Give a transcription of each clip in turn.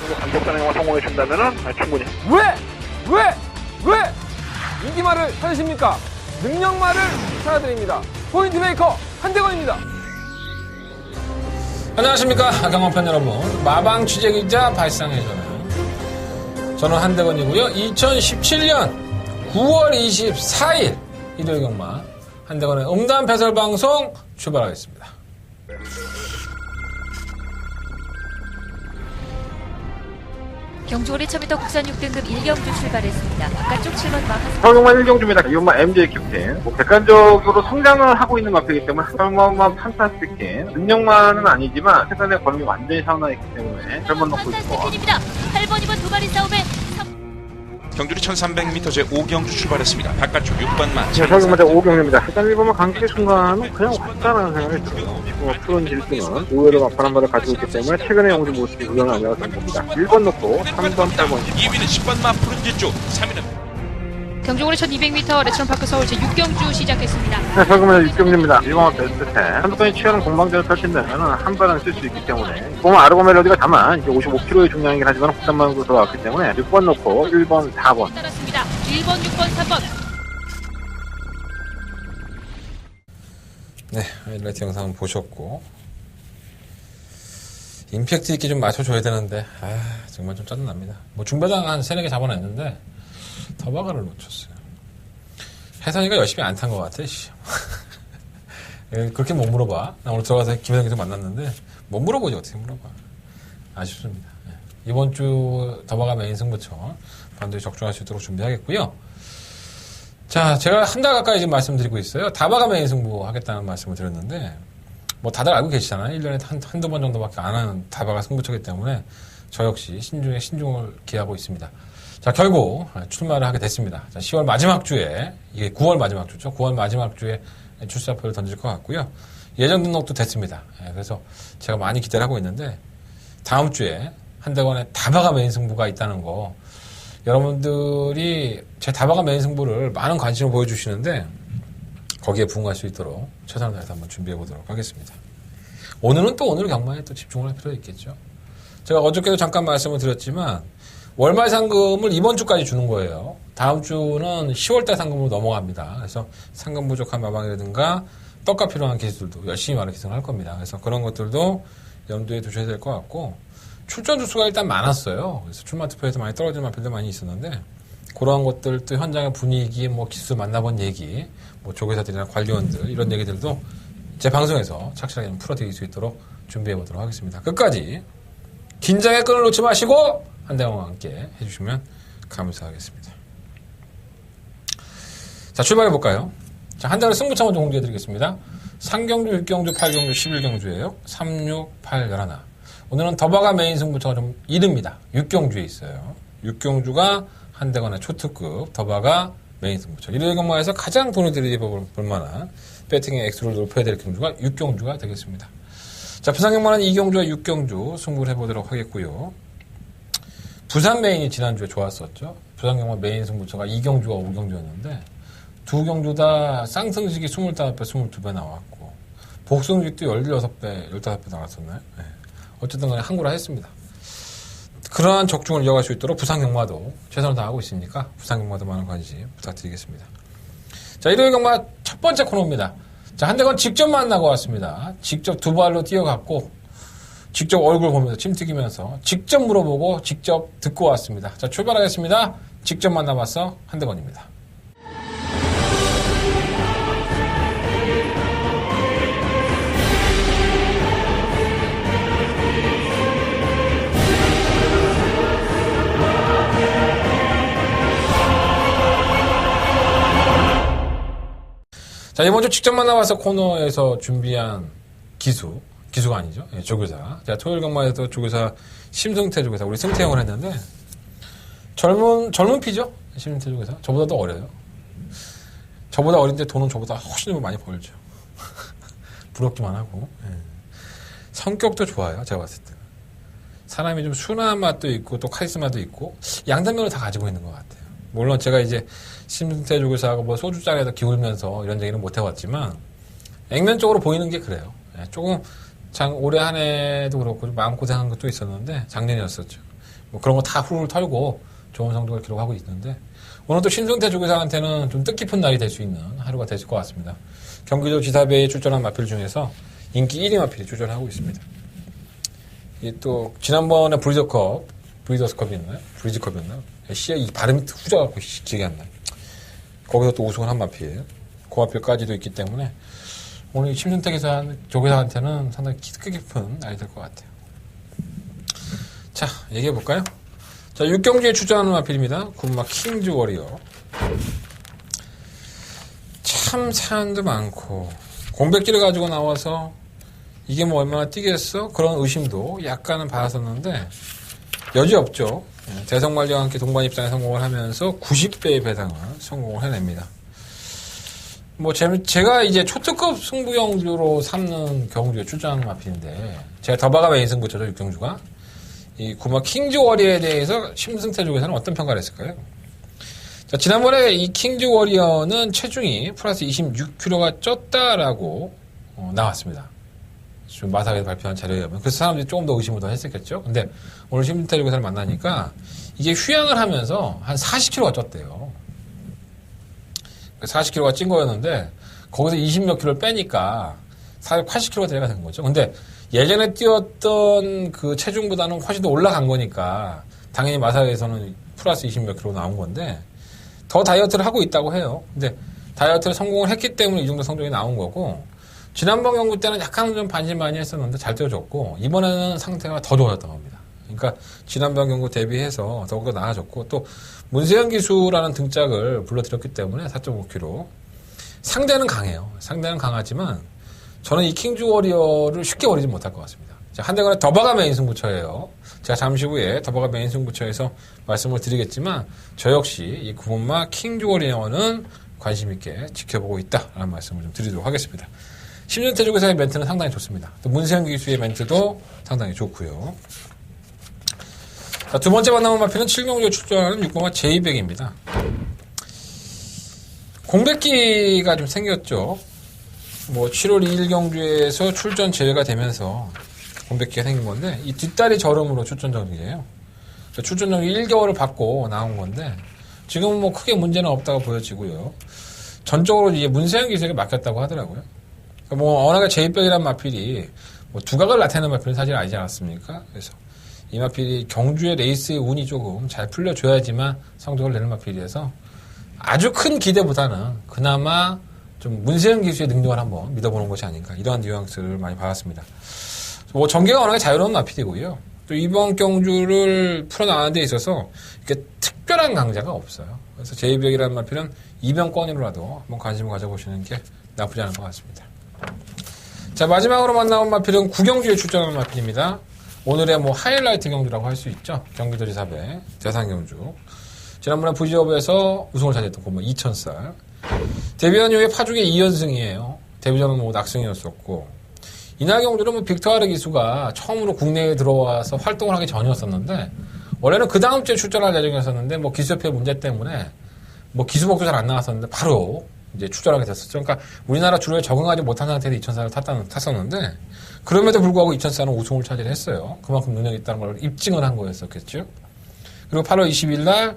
정도 강력한 행동을 성공해 준다면은 충분히. 왜 인기말을 찾으십니까? 능력말을 찾아드립니다. 포인트 메이커 한대건입니다. 안녕하십니까 강원편 여러분. 마방 취재기자 발상의 저는 한대건이고요. 2017년 9월 24일 일요일 경마 한대건의 음담 배설 방송 출발하겠습니다. 경주올해 1000m 국산 6등급 1경주 출발했습니다. 바깥쪽 7번 마하스 서경만 1경주입니다. 이것만 MJ 캡틴. 객관적으로 성장을 하고 있는 마표이기 때문에 설마만 판타스틱해. 능력만은 아니지만 최근에 걸음이 완전히 사우나있기 때문에 절반 넣고 있고. 판타스틱입니다. 8번 2번 두 마리 싸움에 경주리 1300m 제 5경주 출발했습니다. 바깥쪽 6번만. 네, 서경만 제 5경주입니다. 일단 1번만 강철의 순간은 그냥 왔다라는 생각이 들어요. 푸른 질주는 의외로 막판한 발을 가지고 있기 때문에 최근의 용주 모습이 그건 아니라고 생각합니다. 1번 놓고 3번, 8번. 2위는 10번만 푸른 질주. 3위는 경주올해 1200m 레츠런파크 서울 제 6경주 시작했습니다. 네, 서경만 6경주입니다. 1번만 베스트 10. 한두번이 치열한 공방전을 펼친다면 한 발은 쓸 수 있기 때문에. 보면 아르고 멜로디가 다만 이제 55kg의 중량이긴 하지만 국산만으로 들어왔기 때문에 6번 놓고 1번, 4번. 따랐습니다. 1번, 6번, 3번. 네, 하이라이트 영상 보셨고 임팩트 있게 좀 맞춰줘야 되는데 정말 좀 짜증납니다. 뭐 중배당 한 3-4개 잡아냈는데 더바가를 놓쳤어요. 혜선이가 열심히 안 탄 것 같아. 그렇게 못 물어봐. 나 오늘 들어가서 김혜성이랑 만났는데 못 물어보지 어떻게 물어봐. 아쉽습니다. 이번 주 더바가 메인 승부처 반드시 적중할 수 있도록 준비하겠고요. 자, 제가 한 달 가까이 지금 말씀드리고 있어요. 다바가 메인 승부 하겠다는 말씀을 드렸는데, 뭐 다들 알고 계시잖아요. 1년에 한두 번 정도밖에 안 하는 다바가 승부처기 때문에 저 역시 신중에 신중을 기하고 있습니다. 자, 결국 출마를 하게 됐습니다. 자, 10월 마지막 주에, 이게 9월 마지막 주죠. 9월 마지막 주에 출사표를 던질 것 같고요. 예정 등록도 됐습니다. 그래서 제가 많이 기대를 하고 있는데, 다음 주에 한대건의 다바가 메인 승부가 있다는 거, 여러분들이 제 다바가 메인 승부를 많은 관심을 보여주시는데 거기에 부응할 수 있도록 최선을 다해서 한번 준비해 보도록 하겠습니다. 오늘은 또 오늘 경마에 또 집중을 할 필요가 있겠죠. 제가 어저께도 잠깐 말씀을 드렸지만 월말 상금을 이번 주까지 주는 거예요. 다음 주는 10월달 상금으로 넘어갑니다. 그래서 상금 부족한 마방이라든가 떡값 필요한 기수들도 열심히 마케팅을 할 겁니다. 그래서 그런 것들도 염두에 두셔야 될 것 같고 출전 주수가 일단 많았어요. 그래서 출마 투표에서 많이 떨어지는 마필들 많이 있었는데 그러한 것들 또 현장의 분위기, 뭐 기수 만나본 얘기, 뭐 조교사들이나 관리원들 이런 얘기들도 제 방송에서 착실하게 좀 풀어드릴 수 있도록 준비해 보도록 하겠습니다. 끝까지 긴장의 끈을 놓지 마시고 한대원과 함께 해주시면 감사하겠습니다. 자, 출발해 볼까요? 자, 한대원의 승부차 먼저 공개해 드리겠습니다. 3경주, 6경주, 8경주, 11경주예요. 3, 6, 8, 11. 오늘은 더바가 메인 승부처가 좀 이릅니다. 6경주에 있어요. 6경주가 한대건의 초특급 더바가 메인 승부처. 일요일 경마에서 가장 돈을 들이볼 만한 배팅의 액수를 높여야 될 경주가 6경주가 되겠습니다. 자, 부산 경마는 2경주와 6경주 승부를 해보도록 하겠고요. 부산 메인이 지난주에 좋았었죠. 부산 경마 메인 승부처가 2경주와 5경주였는데 두 경주 다 쌍승식이 25배, 22배 나왔고 복승식도 16배, 15배 나왔었나요? 네. 어쨌든 간에 항구라 했습니다. 그러한 적중을 이어갈 수 있도록 부산 경마도 최선을 다하고 있으니까 부산 경마도 많은 관심 부탁드리겠습니다. 자, 일요일 경마 첫 번째 코너입니다. 자, 한대건 직접 만나고 왔습니다. 직접 두 발로 뛰어갔고 직접 얼굴 보면서 침 튀기면서 직접 물어보고 직접 듣고 왔습니다. 자, 출발하겠습니다. 직접 만나봤어 한대건입니다. 자, 이번 주 직접 만나봐서 코너에서 준비한 기수가 아니죠. 예, 조교사. 자, 토요일 경마에서 조교사, 심승태 조교사, 우리 승태 형을 했는데, 젊은 피죠? 심승태 조교사. 저보다도 어려요. 저보다 어린데 돈은 저보다 훨씬 많이 벌죠. 부럽기만 하고. 예. 성격도 좋아요, 제가 봤을 때는. 사람이 좀 순한 맛도 있고, 또 카리스마도 있고, 양단면을 다 가지고 있는 것 같아요. 물론 제가 이제 심승태 조교사하고 뭐 소주잔에다 기울면서 이런 얘기는 못 해봤지만 액면적으로 보이는 게 그래요. 조금 올해 한 해도 그렇고 마음고생한 것도 있었는데 작년이었었죠. 뭐 그런 거 다 후루룩 털고 좋은 성적을 기록하고 있는데 오늘 또 신승태 조교사한테는 좀 뜻깊은 날이 될 수 있는 하루가 될 것 같습니다. 경기도 지사배에 출전한 마필 중에서 인기 1위 마필이 출전하고 있습니다. 또 지난번에 브리더스컵이었나요? 브리즈컵이었나요? 이 발음이 후져갖고 기억이 안 나요. 거기서 또 우승을 한 마필, 그 마필까지도 있기 때문에 오늘 이 신승태 조교사한테는 상당히 뜻깊은 날이 될 것 같아요. 자, 얘기해볼까요? 자, 6경주에 출전하는 마필입니다. 군마 킹즈 워리어. 참 사연도 많고 공백기를 가지고 나와서 이게 뭐 얼마나 뛰겠어? 그런 의심도 약간은 받았었는데 여지없죠. 대성관리와 함께 동반 입상에 성공을 하면서 90배의 배당을 성공을 해냅니다. 뭐 제가 이제 초특급 승부 경주로 삼는 경주에 출전하는 마필인데 제가 더바가 메인 승부처죠, 6경주가. 이 구마 킹즈 워리어에 대해서 심승태 쪽에서는 어떤 평가를 했을까요? 자, 지난번에 이 킹즈 워리어는 체중이 플러스 26kg가 쪘다라고 나왔습니다. 좀 마사에서 발표한 자료에 의하면. 그래서 사람들이 조금 더 의심을 더 했었겠죠. 근데 오늘 심승태 쪽에서를 만나니까 이게 휴양을 하면서 한 40kg가 쪘대요. 40kg가 찐 거였는데 거기서 20몇 킬로를 빼니까 480kg가 되가 된 거죠. 근데 예전에 뛰었던 그 체중보다는 훨씬 더 올라간 거니까 당연히 마사회에서는 플러스 20몇 킬로 나온 건데 더 다이어트를 하고 있다고 해요. 근데 다이어트를 성공을 했기 때문에 이 정도 성적이 나온 거고 지난번 경기 때는 약간 좀 반신반의했었는데 잘 뛰어줬고 이번에는 상태가 더 좋아졌던 겁니다. 그러니까 지난번 경기 대비해서 더욱더 나아졌고 또 문세현 기수라는 등짝을 불러들였기 때문에 4.5kg 상대는 강해요. 상대는 강하지만 저는 이 킹즈 워리어를 쉽게 버리지 못할 것 같습니다. 한대건의 더바가 메인 승부처예요. 제가 잠시 후에 더바가 메인 승부처에서 말씀을 드리겠지만 저 역시 이 구본마 킹즈 워리어는 관심 있게 지켜보고 있다라는 말씀을 좀 드리도록 하겠습니다. 심준태 쪽에서의 멘트는 상당히 좋습니다. 또 문세현 기수의 멘트도 상당히 좋고요. 자, 두 번째 만남은 마필은 7경주에 출전하는 6번마 제이백입니다. 공백기가 좀 생겼죠. 뭐 7월 2일 경주에서 출전 제외가 되면서 공백기가 생긴 건데 이 뒷다리 저름으로 출전 정지예요. 출전 정지 1개월을 받고 나온 건데 지금은 뭐 크게 문제는 없다고 보여지고요. 전적으로 이제 문세현 기수에게 맡겼다고 하더라고요. 그러니까 뭐 워낙에 제이백이란 마필이 뭐 두각을 나타내는 마필은 사실 아니지 않았습니까? 그래서 이 마필이 경주의 레이스의 운이 조금 잘 풀려줘야지만 성적을 내는 마필이어서 아주 큰 기대보다는 그나마 좀 문세현 기수의 능력을 한번 믿어보는 것이 아닌가 이러한 뉘앙스를 많이 받았습니다. 뭐 전개가 워낙에 자유로운 마필이고요. 또 이번 경주를 풀어나가는 데 있어서 이렇게 특별한 강자가 없어요. 그래서 제이백이라는 마필은 이변권으로라도 한번 관심을 가져보시는 게 나쁘지 않은 것 같습니다. 자, 마지막으로 만나온 마필은 9경주에 출전하는 마필입니다. 오늘의 뭐 하이라이트 경주라고 할 수 있죠. 경기도지사배 대상경주. 지난번에 부지업에서 우승을 차지했던 뭐 2000살. 데뷔한 이후에 파죽의 2연승이에요. 데뷔전은 뭐 낙승이었었고. 이날 경주는 뭐 빅토르 기수가 처음으로 국내에 들어와서 활동을 하기 전이었었는데, 원래는 그 다음 주에 출전할 예정이었었는데, 뭐 기수협회 문제 때문에, 뭐 기수복도 잘 안 나왔었는데, 바로 이제 출전하게 됐었죠. 그러니까 우리나라 주로에 적응하지 못한 상태에서 2004를 탔었는데, 그럼에도 불구하고 2004는 우승을 차지했어요. 그만큼 능력이 있다는 걸 입증을 한 거였었겠죠. 그리고 8월 20일 날,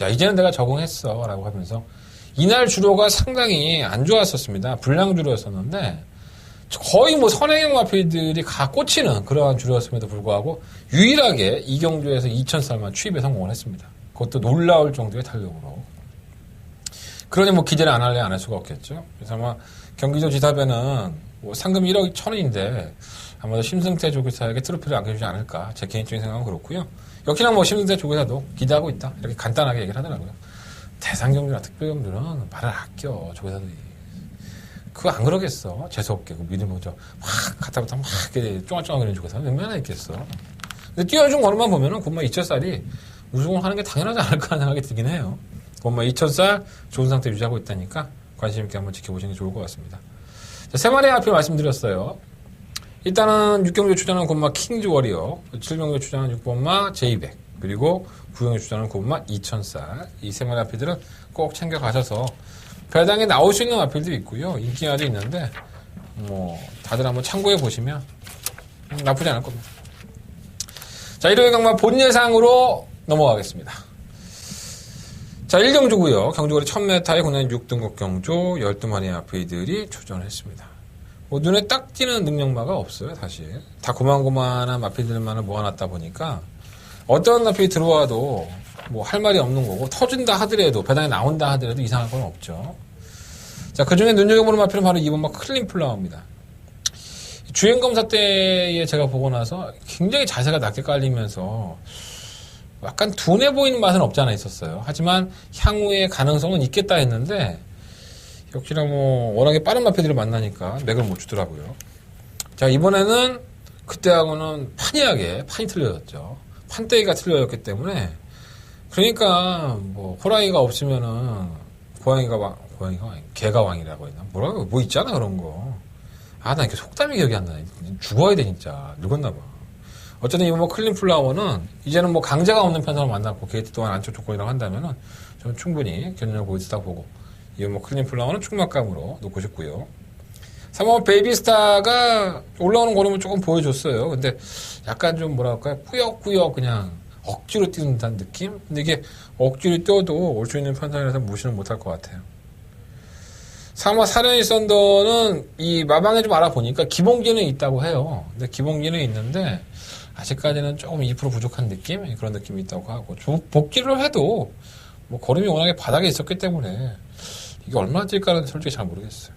야, 이제는 내가 적응했어. 라고 하면서, 이날 주로가 상당히 안 좋았었습니다. 불량 주로였었는데, 거의 뭐 선행형 마필들이 가 꽂히는 그러한 주로였음에도 불구하고, 유일하게 이 경주에서 2000살만 추입에 성공을 했습니다. 그것도 놀라울 정도의 탄력으로. 그러니 뭐 기대를 안 할래 안 할 수가 없겠죠. 그래서 아마 경기도 지사배는 뭐 상금 1억 1천인데 아마도 심승태 조교사에게 트로피를 안겨주지 않을까. 제 개인적인 생각은 그렇고요. 역시나 뭐 심승태 조교사도 기대하고 있다. 이렇게 간단하게 얘기를 하더라고요. 대상경주나 특별경주는 말을 아껴, 조교사들이. 그거 안 그러겠어. 재수없게. 그 미리 먼저 막 갔다부터 막 이렇게 쫑알쫑알거리는 조교사 얼마나 있겠어. 근데 뛰어준 거만 보면은 곧만 2000살이 우승을 하는 게 당연하지 않을까 하는 생각이 들긴 해요. 곧만 2000살 좋은 상태 유지하고 있다니까 관심 있게 한번 지켜보시는 게 좋을 것 같습니다. 자, 세 마리 앞에 말씀드렸어요. 일단은 6경주에 출전하는 곧마 킹즈 워리어, 7경주에 출전하는 6번마 제이백, 그리고 9경주에 출전하는 곧마 2000살. 이 세 마리 앞에들은 꼭 챙겨가셔서 배당에 나올 수 있는 마필도 있고요. 인기가도 있는데 뭐 다들 한번 참고해 보시면 나쁘지 않을 겁니다. 자, 일요일 경마 본 예상으로 넘어가겠습니다. 자, 1경주고요. 경주거리 1000m의 국내 6등급 경주 12마리의 아페이들이 출전했습니다. 뭐 눈에 딱 띄는 능력마가 없어요, 사실. 다 고만고만한 마피들만을 모아놨다 보니까 어떤 마피 들어와도 뭐 할 말이 없는 거고, 터진다 하더라도, 배당에 나온다 하더라도 이상할 건 없죠. 자, 그 중에 눈여겨보는 마피는 바로 2번 클린 플라워입니다. 주행검사 때에 제가 보고 나서 굉장히 자세가 낮게 깔리면서 약간 둔해 보이는 맛은 없지 않아 있었어요. 하지만 향후에 가능성은 있겠다 했는데, 역시나 뭐 워낙에 빠른 마피들을 만나니까 맥을 못 주더라고요. 자, 이번에는 그때하고는 판이 틀려졌죠. 판때기가 틀려졌기 때문에, 그러니까 뭐 호랑이가 없으면은 개가 왕이라고 했나? 뭐 있잖아 그런 거. 나 이렇게 속담이 기억이 안 나네. 죽어야 돼 진짜. 늙었나 봐. 어쨌든 이번 뭐 클린 플라워는 이제는 뭐 강자가 없는 편성을 만났고 게이트 또한 안쪽 조건이라고 한다면은 저는 충분히 견인을 보여주다 보고, 이번 뭐 클린 플라워는 충막감으로 놓고 싶고요. 3번 베이비스타가 올라오는 걸음을 조금 보여줬어요. 근데 약간 좀 뭐랄까요, 꾸역꾸역 그냥 억지로 뛰는 듯한 느낌? 근데 이게 억지로 뛰어도 올 수 있는 편성이라서 무시는 못할 것 같아요. 3화 사련이 썬더는 이 마방에 좀 알아보니까 기본기는 있다고 해요. 근데 기본기는 있는데 아직까지는 조금 2% 부족한 느낌? 그런 느낌이 있다고 하고, 복귀를 해도 뭐 걸음이 워낙에 바닥에 있었기 때문에 이게 얼마나 뛸까는 솔직히 잘 모르겠어요.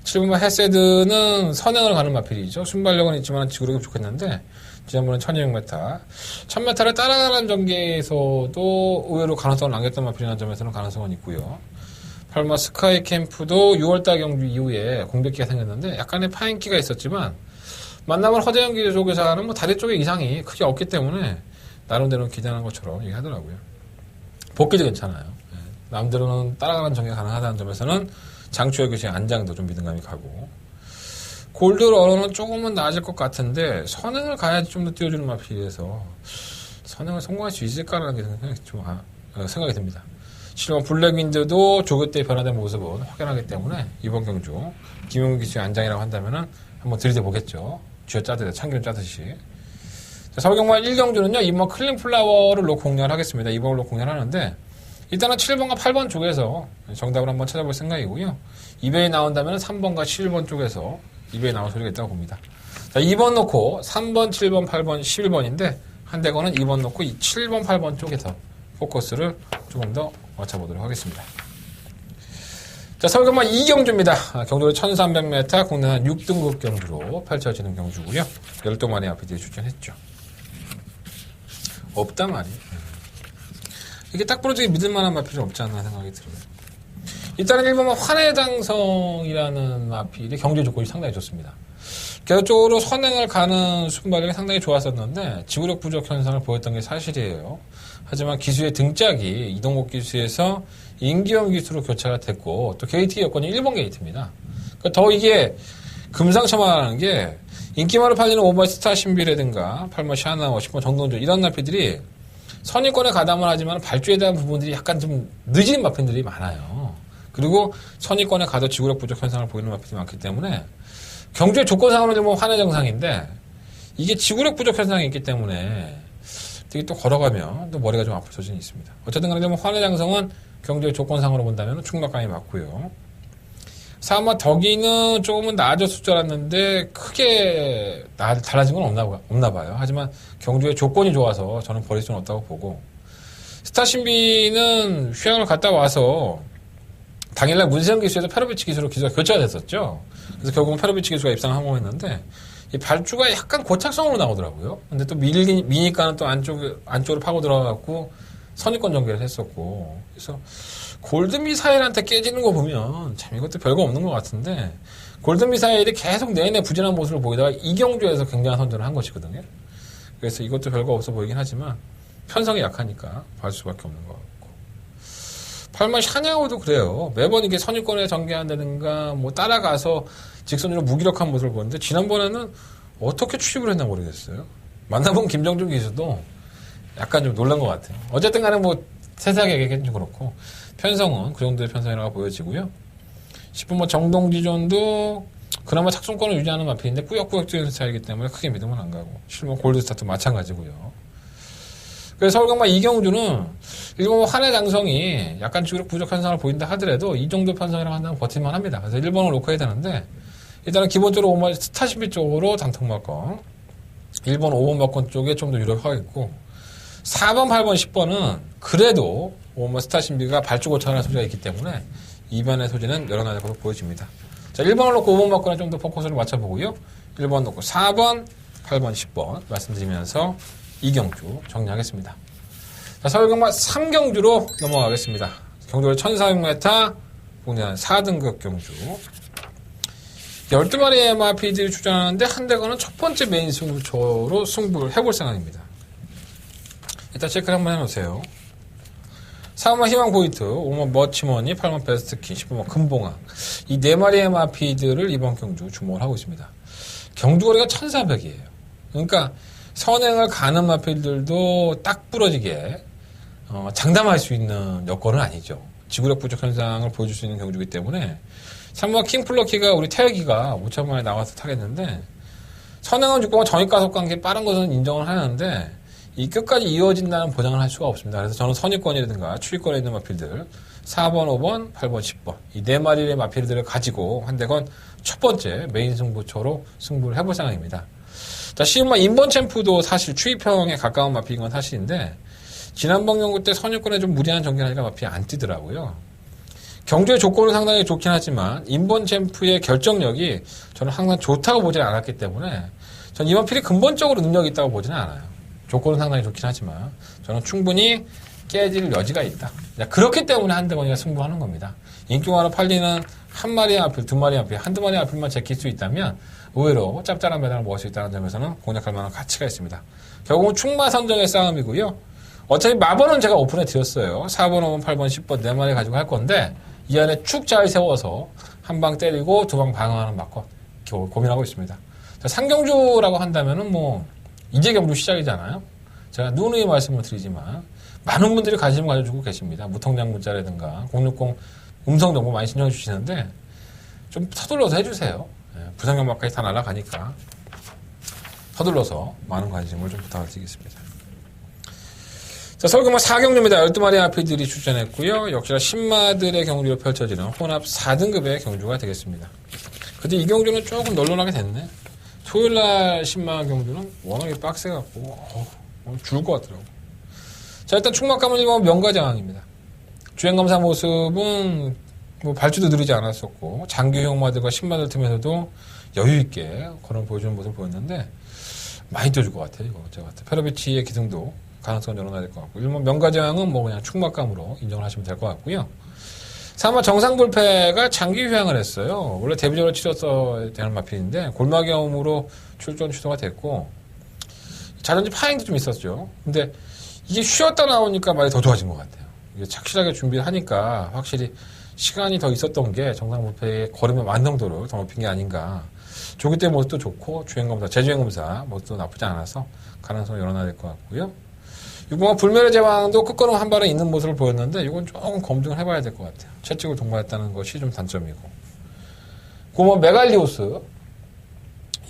7번마 헤세드는 선행을 가는 마필이죠. 순발력은 있지만 지구력이 부족했는데 지난번엔 1200m, 1000m를 따라가는 전개에서도 의외로 가능성을 남겼던 마필이라는 점에서는 가능성은 있고요. 8번 스카이 캠프도 6월달 경주 이후에 공백기가 생겼는데 약간의 파인기가 있었지만 만나본 허재영 기자 쪽에서는 뭐 다리 쪽에 이상이 크게 없기 때문에 나름대로 기대하는 것처럼 얘기하더라고요. 복귀도 괜찮아요. 남들은 따라가는 전개가 가능하다는 점에서는 장추의 교시 안장도 좀 믿음감이 가고, 골드 러너는 조금은 나아질 것 같은데 선행을 가야지 좀 더 띄워주는 마필에서 선행을 성공할 수 있을까라는 게 좀 생각이 듭니다. 7번 블랙윈드도 조교 때 변화된 모습은 확연하기 때문에 이번 경주 김용기 기수의 안장이라고 한다면은 한번 들이대보겠죠. 쥐어짜듯이, 참기름 짜듯이. 자, 서울경마 1경주는요, 이번 클린 플라워를 놓고 공략을 하겠습니다. 2번을 놓고 공략을 하는데, 일단은 7번과 8번 쪽에서 정답을 한번 찾아볼 생각이고요. 2배에 나온다면 3번과 7번 쪽에서 2배에 나올 소리가 있다고 봅니다. 자, 2번 놓고 3번, 7번, 8번, 11번인데, 한대거는 2번 놓고 7번, 8번 쪽에서 포커스를 조금 더 맞춰보도록 하겠습니다. 자, 서울경마 2경주입니다. 경주로 1300m 국내 한 6등급 경주로 펼쳐지는 경주고요. 12마리 아피들이 출전했죠. 없단 말이에요. 이게 딱 부러지게 믿을만한 마필이 없지 않나 생각이 들어요. 일단은 1번은 환해장성이라는 마필이 경제 조건이 상당히 좋습니다. 계속적으로 선행을 가는 순발력이 상당히 좋았었는데 지구력 부족 현상을 보였던 게 사실이에요. 하지만 기수의 등짝이 이동국 기수에서 임기영 기수로 교체가 됐고, 또 게이트 여건이 1번 게이트입니다. 그러니까 더 이게 금상첨화라는 게 인기말을 팔리는 5번 스타 신비라든가 8번 샤나워, 10번 정동준 이런 마필들이 선입권에 가담을 하지만 발주에 대한 부분들이 약간 좀 늦은 마필들이 많아요. 그리고 선입권에 가도 지구력 부족 현상을 보이는 마필이 많기 때문에 경주의 조건상으로 보면 환해 정상인데 이게 지구력 부족 현상이 있기 때문에 되게 또 걸어가면 또 머리가 좀 아플 소진이 있습니다. 어쨌든 간에 환해 장성은 경주의 조건상으로 본다면 충격감이 맞고요. 4번 덕이는 조금은 나아졌을 줄 알았는데 크게 달라진 건 없나 봐요. 하지만 경주의 조건이 좋아서 저는 버릴 수는 없다고 보고, 스타신비는 휴양을 갔다 와서 당일날 문세영 기수에서 페로비치 기수로 기수가 교체가 됐었죠. 그래서 결국은 페로비치 기수가 입상을 성공했는데 이 발주가 약간 고착성으로 나오더라고요. 근데 또 미니까는 또 안쪽으로 파고 들어가갖고 선입권 전개를 했었고, 그래서 골드미사일한테 깨지는 거 보면 참 이것도 별거 없는 것 같은데, 골드미사일이 계속 내내 부진한 모습을 보이다가 이경주에서 굉장한 선전을 한 것이거든요. 그래서 이것도 별거 없어 보이긴 하지만 편성이 약하니까 볼 수밖에 없는 것 같고, 8번 샤냐오도 그래요. 매번 이게 선입권에 전개한다든가 뭐 따라가서 직선으로 무기력한 모습을 보는데 지난번에는 어떻게 추집을 했나 모르겠어요. 만나본 김정준 기수도 약간 좀 놀란 것 같아요. 어쨌든 간에 뭐 세세하게 얘기하기는 좀 그렇고 편성은 그 정도의 편성이라고 보여지고요. 10번 뭐 정동지존도 그나마 착송권을 유지하는 마필인데 꾸역꾸역 뛰는 스타일이기 때문에 크게 믿으면 안 가고 실버 골드스타도 마찬가지고요. 그래서 서울강마 이경주는 일본 환의 장성이 약간 주력 부족 현상을 보인다 하더라도 이 정도 편성이라고 한다면 버틸만 합니다. 그래서 1번을 놓고 해야 되는데 일단은 기본적으로 5번 스타시비 쪽으로 단통막건 1번 5번 막건 쪽에 좀 더 유력하겠고 4번 8번 10번은 그래도 5번 스타시비가 발주고차하는 소지가 있기 때문에 2번의 소지는 열어놔야 될 것으로 보여집니다. 자, 1번을 놓고 5번 막건에 좀 더 포커스를 맞춰보고요. 1번 놓고 4번 8번 10번 말씀드리면서 이경주 정리하겠습니다. 자, 서울강마 3경주로 넘어가겠습니다. 경주를 1400m, 공략 4등급 경주. 12마리의 마피들이 출전하는데 한 대가는 첫 번째 메인 승부처로 승부를 해볼 생각입니다. 일단 체크를 한번 해놓으세요. 4번 희망 포인트, 5번 머치머니, 8번 베스트킨, 10번 금봉왕. 이 4마리의 마피들을 이번 경주 주목을 하고 있습니다. 경주거리가 1400이에요. 그러니까 선행을 가는 마필들도 딱 부러지게 장담할 수 있는 여건은 아니죠. 지구력 부족 현상을 보여줄 수 있는 경주이기 때문에 3번 킹플러키가 우리 태혁이가 5천만에 나와서 타겠는데 선행은 6번과 정익가속 관계 빠른 것은 인정을 하는데 이 끝까지 이어진다는 보장을 할 수가 없습니다. 그래서 저는 선입권이라든가 추위권에 있는 마필들 4번, 5번, 8번, 10번 이 4마리의 마필들을 가지고 한 대건 첫 번째 메인 승부처로 승부를 해볼 생각입니다. 자, 시음마 인번 챔프도 사실 추위평에 가까운 마피인 건 사실인데 지난번 경구 때 선유권에 좀 무리한 전개하니까 마피 안 뛰더라고요. 경주의 조건은 상당히 좋긴 하지만 인번 챔프의 결정력이 저는 항상 좋다고 보지 않았기 때문에 전 이번 필이 근본적으로 능력이 있다고 보지는 않아요. 조건은 상당히 좋긴 하지만 저는 충분히 깨질 여지가 있다. 그렇기 때문에 한대건이가 승부하는 겁니다. 인기화로 팔리는 한 마리의 아필, 두 마리의 아필, 한두 마리의 아필만 제낄 수 있다면 의외로 짭짤한 메달을 먹을 수 있다는 점에서는 공략할 만한 가치가 있습니다. 결국은 충마 선정의 싸움이고요. 어차피 마번은 제가 오픈해 드렸어요. 4번, 5번, 8번, 10번 4마리 가지고 할 건데 이 안에 축 잘 세워서 한 방 때리고 두 방 방어하는 막건 고민하고 있습니다. 자, 상경주라고 한다면은 뭐 이제 경주 시작이잖아요. 제가 누누이 말씀을 드리지만 많은 분들이 관심을 가져주고 계십니다. 무통장 문자라든가 060 음성 정보 많이 신청해 주시는데 좀 서둘러서 해주세요. 부산경마까지 다 날아가니까 서둘러서 많은 관심을 좀 부탁을 드리겠습니다. 자, 서울경마 4경주입니다. 12마리 아피들이 출전했고요. 역시나 신마들의 경주로 펼쳐지는 혼합 4등급의 경주가 되겠습니다. 근데 이 경주는 조금 널널하게 됐네. 토요일날 신마 경주는 워낙에 빡세갖고 죽을 것 같더라고. 자, 일단 충막감은 1번 명가장항입니다. 주행검사 모습은 뭐 발주도 느리지 않았었고 장기형 마들과 신마들 틈에서도 여유있게 그런 보여주는 모습을 보였는데 많이 뛰어줄 것 같아요. 이거 제가 봤을 때 페로비치의 기승도 가능성은 열어놔야 될 것 같고 1번 명가장항은 뭐 그냥 충막감으로 인정을 하시면 될 것 같고요. 3번 정상불패가 장기 휴양을 했어요. 원래 데뷔전을 치렀어야 되는 마필인데 골마경으로 출전 취소가 됐고 자전지 파행도 좀 있었죠. 근데 이게 쉬었다 나오니까 말이 더 좋아진 것 같아요. 이게 착실하게 준비를 하니까 확실히 시간이 더 있었던 게 정상불패의 걸음의 완성도를 더 높인 게 아닌가. 조기 때 모습도 좋고 주행검사, 재주행검사 모습도 나쁘지 않아서 가능성을 열어놔야 될 것 같고요. 6번 불멸의 제왕도 끝걸음 한 발에 있는 모습을 보였는데 이건 조금 검증을 해봐야 될 것 같아요. 채찍을 동반했다는 것이 좀 단점이고. 9번 메갈리오스.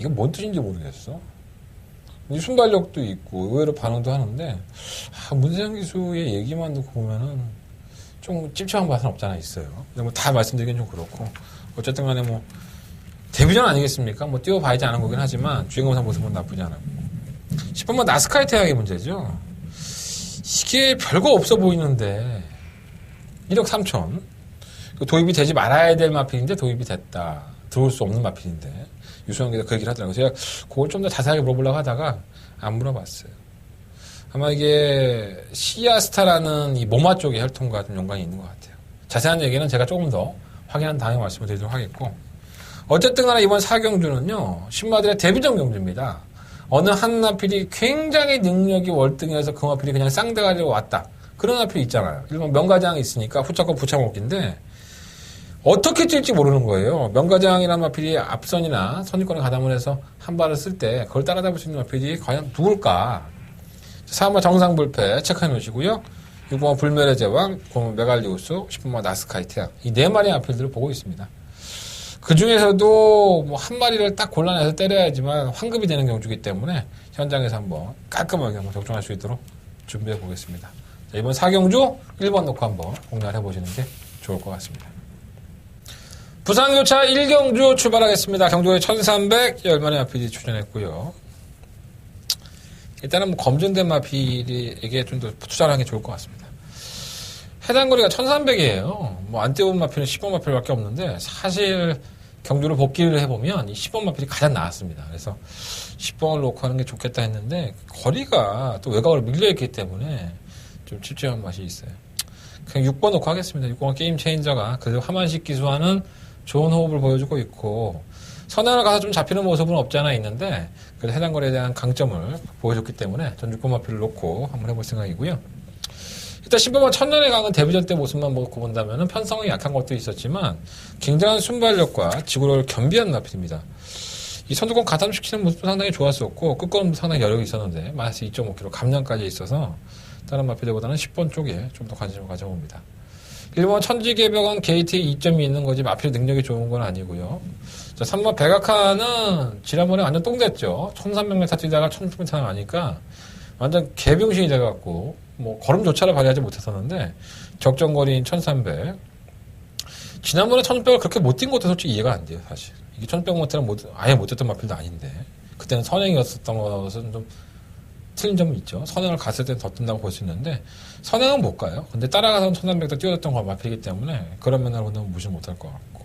이건 뭔 뜻인지 모르겠어. 순발력도 있고 의외로 반응도 하는데 문세영 기수의 얘기만 듣고 보면은 좀 찝찝한 맛은 없잖아 있어요. 근데 뭐 다 말씀드리긴 좀 그렇고 어쨌든 간에 뭐 데뷔전 아니겠습니까? 뭐 뛰어봐야지 않은 거긴 하지만 주행검사 모습은 나쁘지 않았고 10번만 나스카의 태양의 문제죠. 이게 별거 없어 보이는데 1억 3천 도입이 되지 말아야 될 마필인데 도입이 됐다. 들어올 수 없는 마필인데 유수영기가 그 얘기를 하더라고요. 제가 그걸 좀 더 자세하게 물어보려고 하다가 안 물어봤어요. 아마 이게 시아스타라는 이 모마 쪽의 혈통과 좀 연관이 있는 것 같아요. 자세한 얘기는 제가 조금 더 확인한 다음에 말씀을 드리도록 하겠고 어쨌든 간에 이번 4경주는요. 신마들의 데뷔전 경주입니다. 어느 한 마필이 굉장히 능력이 월등해서 그 마필이 그냥 쌍대가리로 왔다. 그런 마필이 있잖아요. 일본 명가장이 있으니까 후차고 부차먹기인데 어떻게 뛸지 모르는 거예요. 명가장이라는 마필이 앞선이나 선입권에 가담을 해서 한 발을 쓸 때 그걸 따라잡을 수 있는 마필이 과연 누굴까? 4번 정상불패 체크해 놓으시고요. 6번 불멸의 제왕, 9번 메갈리우스, 10번 나스카이 태양. 이 4마리의 마필들을 보고 있습니다. 그 중에서도 뭐 한 마리를 딱 골라내서 때려야지만 환급이 되는 경주이기 때문에 현장에서 한번 깔끔하게 한번 적중할 수 있도록 준비해 보겠습니다. 자, 이번 4경주 1번 놓고 한번 공략을 해보시는 게 좋을 것 같습니다. 부산교차 1경주 출발하겠습니다. 경주에 1300 10마리 마필이 출전했고요. 일단은 뭐 검증된 마필에게 좀 더 투자를 하는 게 좋을 것 같습니다. 해당 거리가 1300이에요. 뭐 안 띄워본 마필은 10번 마필밖에 없는데 사실 경주를 복귀를 해보면 이 10번 마필이 가장 나았습니다. 그래서 10번을 놓고 하는 게 좋겠다 했는데 거리가 또 외곽으로 밀려있기 때문에 좀 찝찝한 맛이 있어요. 그냥 6번 놓고 하겠습니다. 6번은 게임 체인저가 그래도 하만식 기수와는 좋은 호흡을 보여주고 있고 선행을 가서 좀 잡히는 모습은 없지 않아 있는데 그래도 해당 거리에 대한 강점을 보여줬기 때문에 전 6번 마필을 놓고 한번 해볼 생각이고요. 일단 10번만 천년의 강은 데뷔전 때 모습만 놓고 본다면 편성이 약한 것도 있었지만 굉장한 순발력과 지구력을 겸비한 마필입니다. 이 선두권 가담시키는 모습도 상당히 좋았었고 끝걸음도 상당히 여력이 있었는데 마이너스 2.5kg 감량까지 있어서 다른 마필들보다는 10번 쪽에 좀 더 관심을 가져봅니다. 1번 천지개벽은 게이트에 이점이 있는 거지 마필 능력이 좋은 건 아니고요. 자, 3번 백악하는 지난번에 완전 똥됐죠. 1300m 뛰다가 1600m 가니까 완전 개병신이 돼갖고 뭐 걸음조차를 발휘하지 못했었는데 적정거리인 1300 지난번에 1600을 그렇게 못 뛴 것도 솔직히 이해가 안 돼요. 사실 이게 1600m는 아예 못했던 마필도 아닌데 그때는 선행이었었던 것은 좀 틀린 점은 있죠. 선행을 갔을 때는 더 뜬다고 볼 수 있는데 선행은 못 가요. 근데 따라가서는 1300도 뛰어졌던 거 마필이기 때문에 그런 면으로 보면 무시 못할 것 같고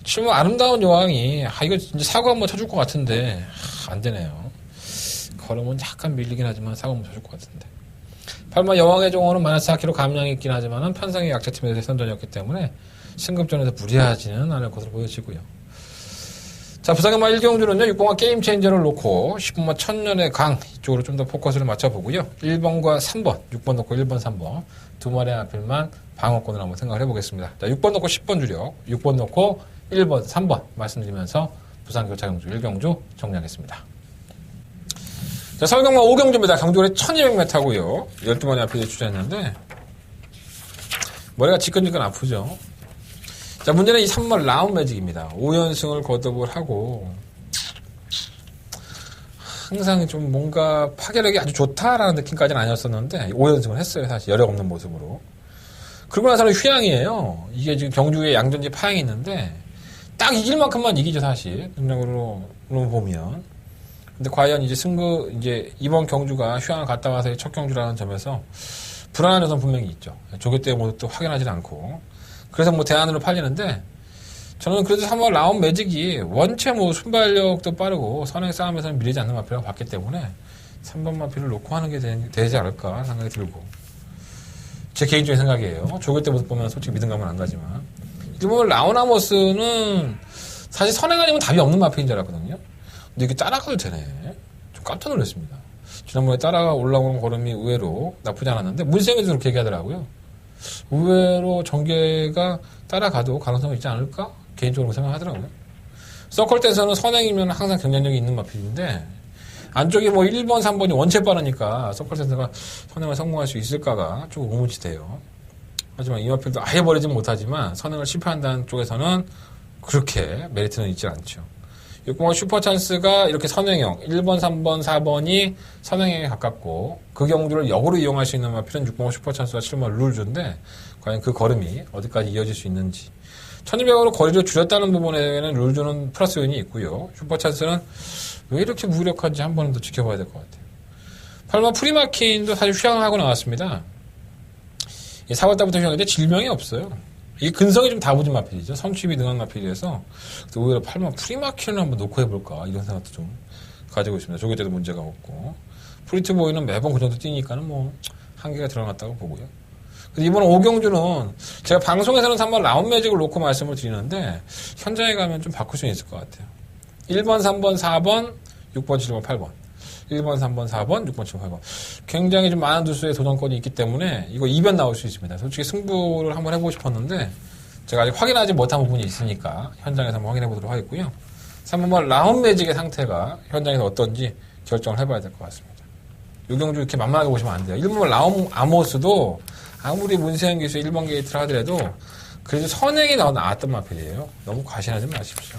7번 아름다운 여왕이 이거 이제 사고 한번 쳐줄 것 같은데 안 되네요. 걸음은 약간 밀리긴 하지만 사고 한번 쳐줄 것 같은데 8번 여왕의 종호는 마이너스 4kg 감량이 있긴 하지만 편성이 약자팀에서 선전이었기 때문에 승급전에서 무리하지는 않을 것으로 보여지고요. 자, 부산경마 1경주는요, 6번과 게임 체인저를 놓고 10번과 천년의 강 이쪽으로 좀 더 포커스를 맞춰보고요. 1번과 3번, 6번 놓고 1번, 3번 두 마리의 앞필만 방어권을 한번 생각을 해보겠습니다. 자, 6번 놓고 10번 주력, 6번 놓고 1번, 3번 말씀드리면서 부산교차 경주 1경주 정리하겠습니다. 자, 서울경마 5경주입니다. 경주거리 1200m고요. 12마리 앞필이 출전했는데 머리가 지끈지끈 아프죠. 자, 문제는 이 3번 라운 매직입니다. 5연승을 거듭을 하고 항상 좀 뭔가 파괴력이 아주 좋다라는 느낌까지는 아니었었는데 5연승을 했어요. 사실 여력 없는 모습으로. 그러고 나서는 휴양이에요. 이게 지금 경주에 양전지 파양이 있는데 딱 이길 만큼만 이기죠. 사실 능력으로 보면. 근데 과연 이제 이번 경주가 휴양을 갔다 와서의 첫 경주라는 점에서 불안한 점은 분명히 있죠. 조교 때 모습도 확인하지 않고. 그래서 뭐 대안으로 팔리는데 저는 그래도 3번 라운 매직이 원체 뭐 순발력도 빠르고 선행 싸움에서는 밀리지 않는 마필이라고 봤기 때문에 3번 마필을 놓고 하는 게 되지 않을까 생각이 들고 제 개인적인 생각이에요. 조교 때 모습 보면 솔직히 믿음감은 안 가지만 1번 라운 아모스는 사실 선행 아니면 답이 없는 마필인 줄 알았거든요. 근데 이게 따라가도 되네. 좀 깜짝 놀랐습니다. 지난번에 따라가 올라오는 걸음이 의외로 나쁘지 않았는데 문생에도 그렇게 얘기하더라고요. 의외로 전개가 따라가도 가능성이 있지 않을까? 개인적으로 생각하더라고요. 서클때에서는 선행이면 항상 경쟁력이 있는 마필인데 안쪽에 뭐 1번, 3번이 원체 빠르니까 서클때에서가 선행을 성공할 수 있을까가 조금 의문이 돼요. 하지만 이 마필도 아예 버리진 못하지만 선행을 실패한다는 쪽에서는 그렇게 메리트는 있지 않죠. 6번의 슈퍼찬스가 이렇게 선행형 1번, 3번, 4번이 선행형에 가깝고 그 경주를 역으로 이용할 수 있는 마필은 6번의 슈퍼찬스와 7번 룰주인데 과연 그 걸음이 어디까지 이어질 수 있는지 1200으로 거리를 줄였다는 부분에는 룰주는 플러스 요인이 있고요. 슈퍼찬스는 왜 이렇게 무력한지 한 번은 더 지켜봐야 될 것 같아요. 8번 프리마킨도 사실 휴양을 하고 나왔습니다. 4월달부터 휴양인데 질명이 없어요. 이게 근성이 좀 다부진 마필이죠. 선취입이 능한 마필이라서 오히려 8번 프리마키를 한번 놓고 해볼까 이런 생각도 좀 가지고 있습니다. 조교 때도 문제가 없고 프리트보이는 매번 그 정도 뛰니까는 뭐 한계가 들어갔다고 보고요. 이번 5경주는 제가 방송에서는 3번 라운 매직을 놓고 말씀을 드리는데 현장에 가면 좀 바꿀 수 있을 것 같아요. 1번, 3번, 4번, 6번, 7번, 8번 1번, 3번, 4번, 6번, 7번, 8번 굉장히 좀 많은 두수의 도전권이 있기 때문에 이거 2변 나올 수 있습니다. 솔직히 승부를 한번 해보고 싶었는데 제가 아직 확인하지 못한 부분이 있으니까 현장에서 한번 확인해 보도록 하겠고요. 3번 라운 매직의 상태가 현장에서 어떤지 결정을 해봐야 될 것 같습니다. 이 경주 이렇게 만만하게 보시면 안 돼요. 1번 라운 아모스도 아무리 문세현 기수의 1번 게이트를 하더라도 그래도 선행이 나왔던 마필이에요. 너무 과신하지 마십시오.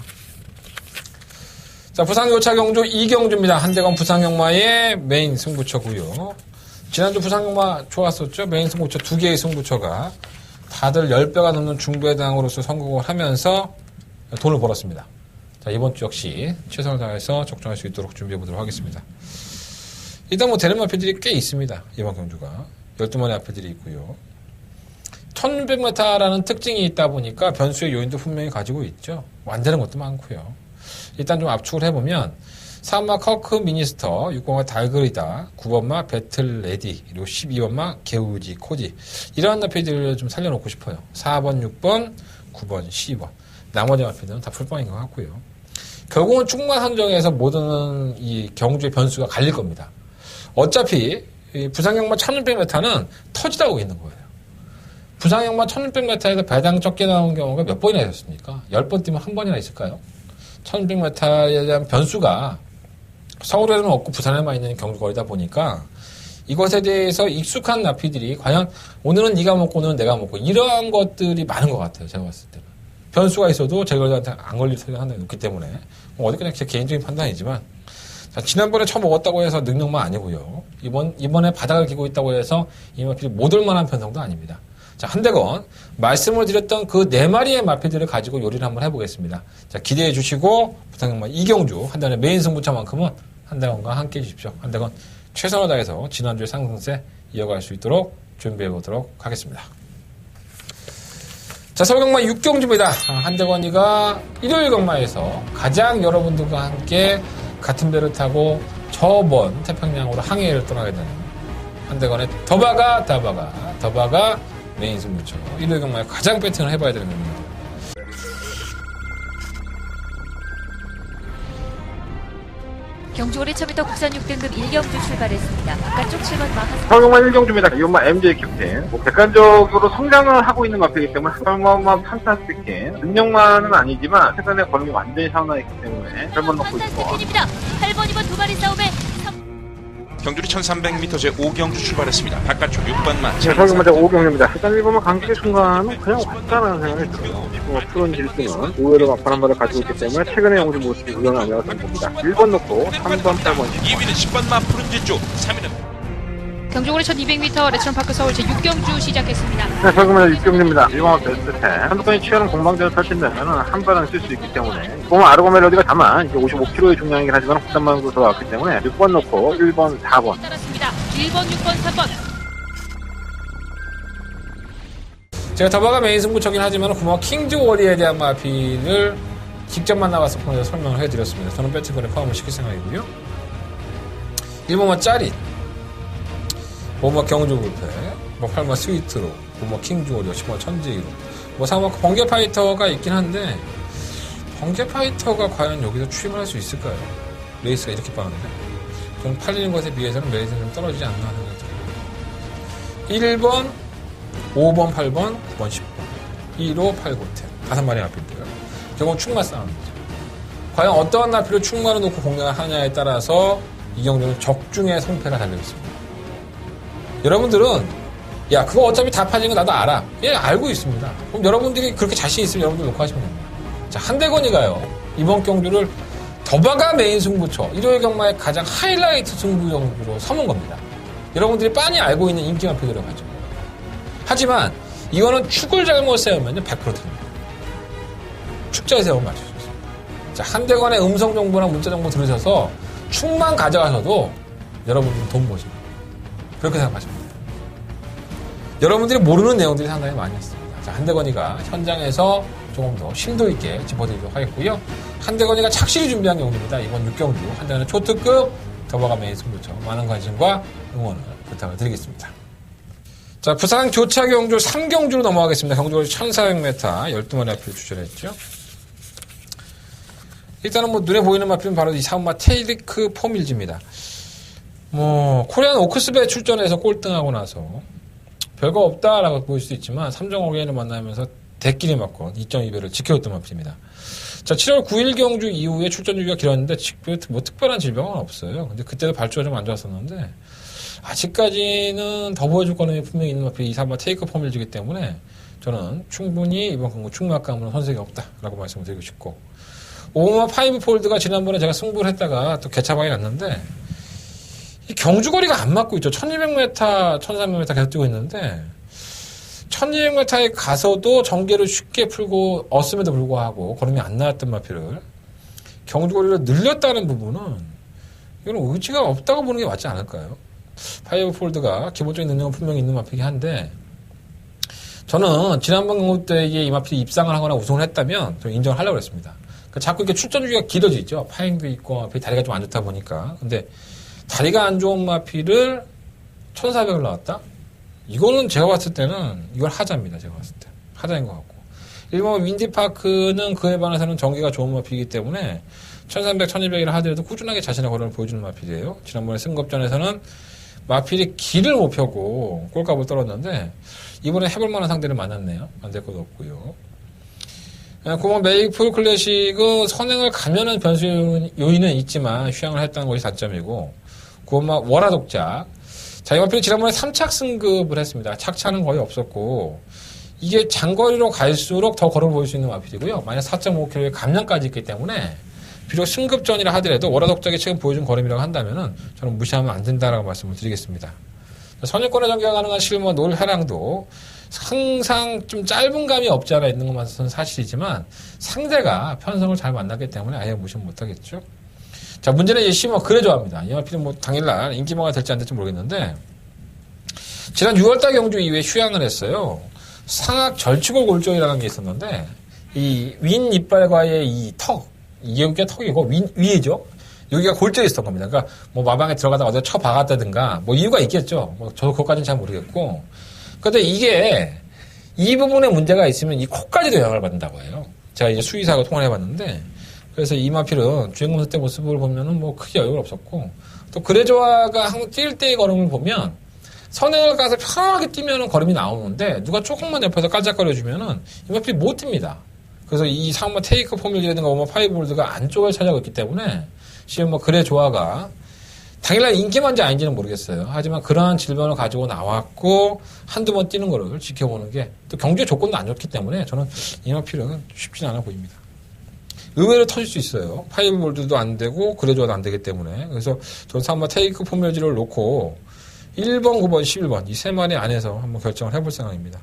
자, 부산교차 경주 2경주입니다. 한대건 부산경마의 메인 승부처고요. 지난주 부산경마 좋았었죠. 메인 승부처 2개의 승부처가 다들 10배가 넘는 중배당으로서 성공을 하면서 돈을 벌었습니다. 자, 이번 주 역시 최선을 다해서 적중할 수 있도록 준비해 보도록 하겠습니다. 일단 뭐 되는 마필들이 꽤 있습니다. 이번 경주가 12마리 마필들이 있고요. 1600m라는 특징이 있다 보니까 변수의 요인도 분명히 가지고 있죠. 안 되는 것도 많고요. 일단 좀 압축을 해보면 3번마 커크 미니스터, 6번마 달그리다, 9번마 배틀 레디, 그리고 12번마 게우지 코지, 이러한 마필들을 좀 살려놓고 싶어요. 4번, 6번, 9번, 12번. 나머지 마필들은 다 풀빵인 것 같고요. 결국은 충만 선정에서 모든 이 경주의 변수가 갈릴 겁니다. 어차피 부산경마 1600m는 터지다고 있는 거예요. 부산경마 1600m에서 배당 적게 나온 경우가 몇 번이나 있었습니까? 10번 뛰면 한 번이나 있을까요? 1600m에 대한 변수가 서울에는 없고 부산에만 있는 경주거리다 보니까 이것에 대해서 익숙한 나피들이 과연 오늘은 네가 먹고 오늘은 내가 먹고 이러한 것들이 많은 것 같아요. 제가 봤을 때는. 변수가 있어도 제걸한테 안 걸릴 소리가 상당히 높기 때문에 어디 그냥 제 개인적인 판단이지만 자, 지난번에 처먹었다고 해서 능력만 아니고요. 이번에 바닥을 기고 있다고 해서 이 마필이 못 올만한 편성도 아닙니다. 자, 한대건 말씀을 드렸던 그 4마리의 마필들을 가지고 요리를 한번 해보겠습니다. 자, 기대해 주시고 부산경마 2경주 한대건의 메인 승부차만큼은 한대건과 함께 해주십시오. 한대건 최선을 다해서 지난주의 상승세 이어갈 수 있도록 준비해 보도록 하겠습니다. 자, 서울경마 6경주입니다. 한대건이가 일요일 경마에서 가장 여러분들과 함께 같은 배를 타고 저번 태평양으로 항해를 떠나게 되는 한대건의 더바가 메인 승부처. 일요일 경마에 가장 배팅을 해봐야 되는 겁니다. 경주고래 1000m 국산 6등급 1경주 출발했습니다. 바깥쪽 7번 마하 서울경마 1경주입니다. 이번마 MJ 캡틴. 객관적으로 성장을 하고 있는 마필이기 때문에 서울경마 판타스틱힌. 능력만은 아니지만 최근에 걸음이 완전히 사우나있기 때문에 별번 넣고 있고. 판타스틱입니다. 8번, 2번 두 마리 싸움에 경주리 1300m 제 5경주 출발했습니다. 바깥쪽 6번마 네, 서울경마 5경주입니다. 일단 1번마 강식의 순간은 그냥 왔다라는 생각이 들어요. 지금 푸른 질승은 의외로 막판 한 발을 가지고 있기 때문에 최근의 영주 모습이 우연은 아니라고 생각합니다. 1번 넣고 3번, 8번. 2위는 10번마 푸른 질주, 3위는 경주고래 1200m 레츠런파크 서울 제6경주 시작했습니다. 네, 서울경마 6경주입니다. 1번마 베스트 10. 한두번이 치열한 공방전을 펼친다면 한 발은 쓸 수 있기 때문에 보면 아르고 멜로디가 다만 55kg의 중량이긴 하지만 국산만으로 들어왔기 때문에 6번 넣고 1번, 4번. 따랐습니다. 1번, 6번, 3번. 제가 더바가 메인 승부처긴 하지만 구멍 킹즈 워리에 대한 마필을 직접 만나봐서 통해서 설명을 해드렸습니다. 저는 배트건에 포함을 시킬 생각이고요. 1번마 짜릿, 5번마 경주불패, 8번마 스위트로, 5번마 킹즈 워리, 10번마 천지기로, 4번마 번개 파이터가 있긴 한데 번개 파이터가 과연 여기서 출입을 할 수 있을까요? 레이스가 이렇게 빠른데 저는 팔리는 것에 비해서는 레이스는 좀 떨어지지 않나 생각이 들어요. 1번, 5번, 8번, 9번, 10번, 1호, 8, 9, 10 5마리 나필이고요. 결국은 충만 싸움이죠. 과연 어떠한 나필을 충만을 놓고 공략을 하냐에 따라서 이 경주는 적중의 성패가 달려있습니다. 여러분들은 야 그거 어차피 다 팔리는 거 나도 알아. 예, 알고 있습니다. 그럼 여러분들이 그렇게 자신 있으면 여러분들 놓고 하시면 됩니다. 자, 한대건이가요 이번 경주를 더바가 메인 승부처 일요일 경마의 가장 하이라이트 승부 경주로 삼은 겁니다. 여러분들이 빤히 알고 있는 인기 마필들을 가지고. 하지만 이거는 축을 잘못 세우면 100% 됩니다. 축자에 세우면 맞출 수 있습니다. 자, 한대건의 음성 정보나 문자 정보 들으셔서 축만 가져가셔도 여러분들은 돈 버십니다. 그렇게 생각하시면 됩니다. 여러분들이 모르는 내용들이 상당히 많이 있습니다. 자, 한대건이가 현장에서 조금 더 심도 있게 짚어드리도록 하겠고요. 한대건이가 착실히 준비한 경주입니다. 이번 6경주 한대건의 초특급 더바가 메인 승부처 많은 관심과 응원을 부탁을 드리겠습니다. 자, 부산 교차 경주 3경주로 넘어가겠습니다. 경주거리 1400m 12마리 마필 출전했죠. 일단은 눈에 보이는 마필은 바로 이 4번마 테이리크 포밀즈입니다. 코리안 오크스배 출전해서 꼴등하고 나서 별거 없다라고 보일 수도 있지만 3정 오리엔을 만나면서 대끼리 맞고 2.2배를 지켜줬던 마필입니다. 자, 7월 9일 경주 이후에 출전 주기가 길었는데 특별한 질병은 없어요. 근데 그때도 발주가 좀 안 좋았었는데 아직까지는 더 보여줄 거는 분명히 있는 마필이 4번마 테이크 포밀즈이기 때문에 저는 충분히 이번 경기 충막감으로 손색이 없다라고 말씀을 드리고 싶고, 오마 5 폴드가 지난번에 제가 승부를 했다가 또 개차방이 났는데, 이 경주거리가 안 맞고 있죠. 1200m, 1300m 계속 뛰고 있는데, 1200m에 가서도 전개를 쉽게 풀고 얻음에도 불구하고 걸음이 안 나왔던 마피를 경주거리를 늘렸다는 부분은 이건 의지가 없다고 보는 게 맞지 않을까요? 5 폴드가 기본적인 능력은 분명히 있는 마피이긴 한데, 저는 지난번 경기 때 이 마피 입상을 하거나 우승을 했다면 좀 인정을 하려고 했습니다. 그러니까 자꾸 이렇게 출전 주기가 길어지죠. 파행도 있고 마피 다리가 좀 안 좋다 보니까. 근데 다리가 안 좋은 마피를 1400을 나왔다? 이거는 제가 봤을 때는 이걸 하자입니다. 제가 봤을 때. 하자인 것 같고. 일본 윈디파크는 그에 반해서는 전기가 좋은 마피이기 때문에 1300, 1200이라 하더라도 꾸준하게 자신의 걸음을 보여주는 마필이에요. 지난번에 승급전에서는 마필이 길을 못 펴고 꼴값을 떨었는데 이번에 해볼 만한 상대를 만났네요. 안 될 것도 없고요. 그만 메이플 클래식은 선행을 가면은 변수 요인은 있지만 휴양을 했다는 것이 단점이고, 그것만 월화독작. 자, 이 마필이 지난번에 3착 승급을 했습니다. 착차는 거의 없었고, 이게 장거리로 갈수록 더 걸어 보일 수 있는 마필이고요. 만약 4.5km의 감량까지 있기 때문에 비록 승급전이라 하더라도 월화독작이 지금 보여준 걸음이라고 한다면은 저는 무시하면 안 된다라고 말씀을 드리겠습니다. 선유권의 전개가 가능한 실버 놀해랑도 항상 좀 짧은 감이 없지 않아 있는 것만은 사실이지만 상대가 편성을 잘 만났기 때문에 아예 무시 못하겠죠. 자, 문제는 이 실버 그래 좋아합니다. 이 마필은 뭐 당일날 인기모가 될지 안 될지 모르겠는데, 지난 6월달 경주 이후에 휴양을 했어요. 상악 절치골 골절이라는 게 있었는데, 이 윈 이빨과의 이 턱, 여기가 턱이고 위에죠. 여기가 골절이 있었던 겁니다. 그러니까 뭐 마방에 들어가다가 어디가 쳐 박았다든가 뭐 이유가 있겠죠. 뭐 저도 그것까지는 잘 모르겠고. 근데 이게 이 부분에 문제가 있으면 이 코까지도 영향을 받는다고 해요. 제가 이제 수의사하고 통화를 해봤는데, 그래서 이 마필은 주행검사 때 모습을 보면은 뭐 크게 여유가 없었고, 또 그레조아가 항상 뛸 때의 걸음을 보면 선행을 가서 편하게 뛰면은 걸음이 나오는데 누가 조금만 옆에서 깔짝거려주면은 이 마필이 못 뜁니다. 그래서 이 상마 테이크 포뮬이라든가 오마 5볼드가 안쪽을 찾아오고 있기 때문에 지금 뭐 그레조아가 당일날 인기만지 아닌지는 모르겠어요. 하지만 그러한 질병을 가지고 나왔고 한두 번 뛰는 거를 지켜보는 게 또 경주의 조건도 안 좋기 때문에 저는 이 마필은 쉽지는 않아 보입니다. 의외로 터질 수 있어요. 5볼드도 안 되고 그레조아도 안 되기 때문에. 그래서 저는 상마 테이크 포뮬지를 놓고 1번, 9번, 11번 이 세 마리 안에서 한번 결정을 해볼 생각입니다.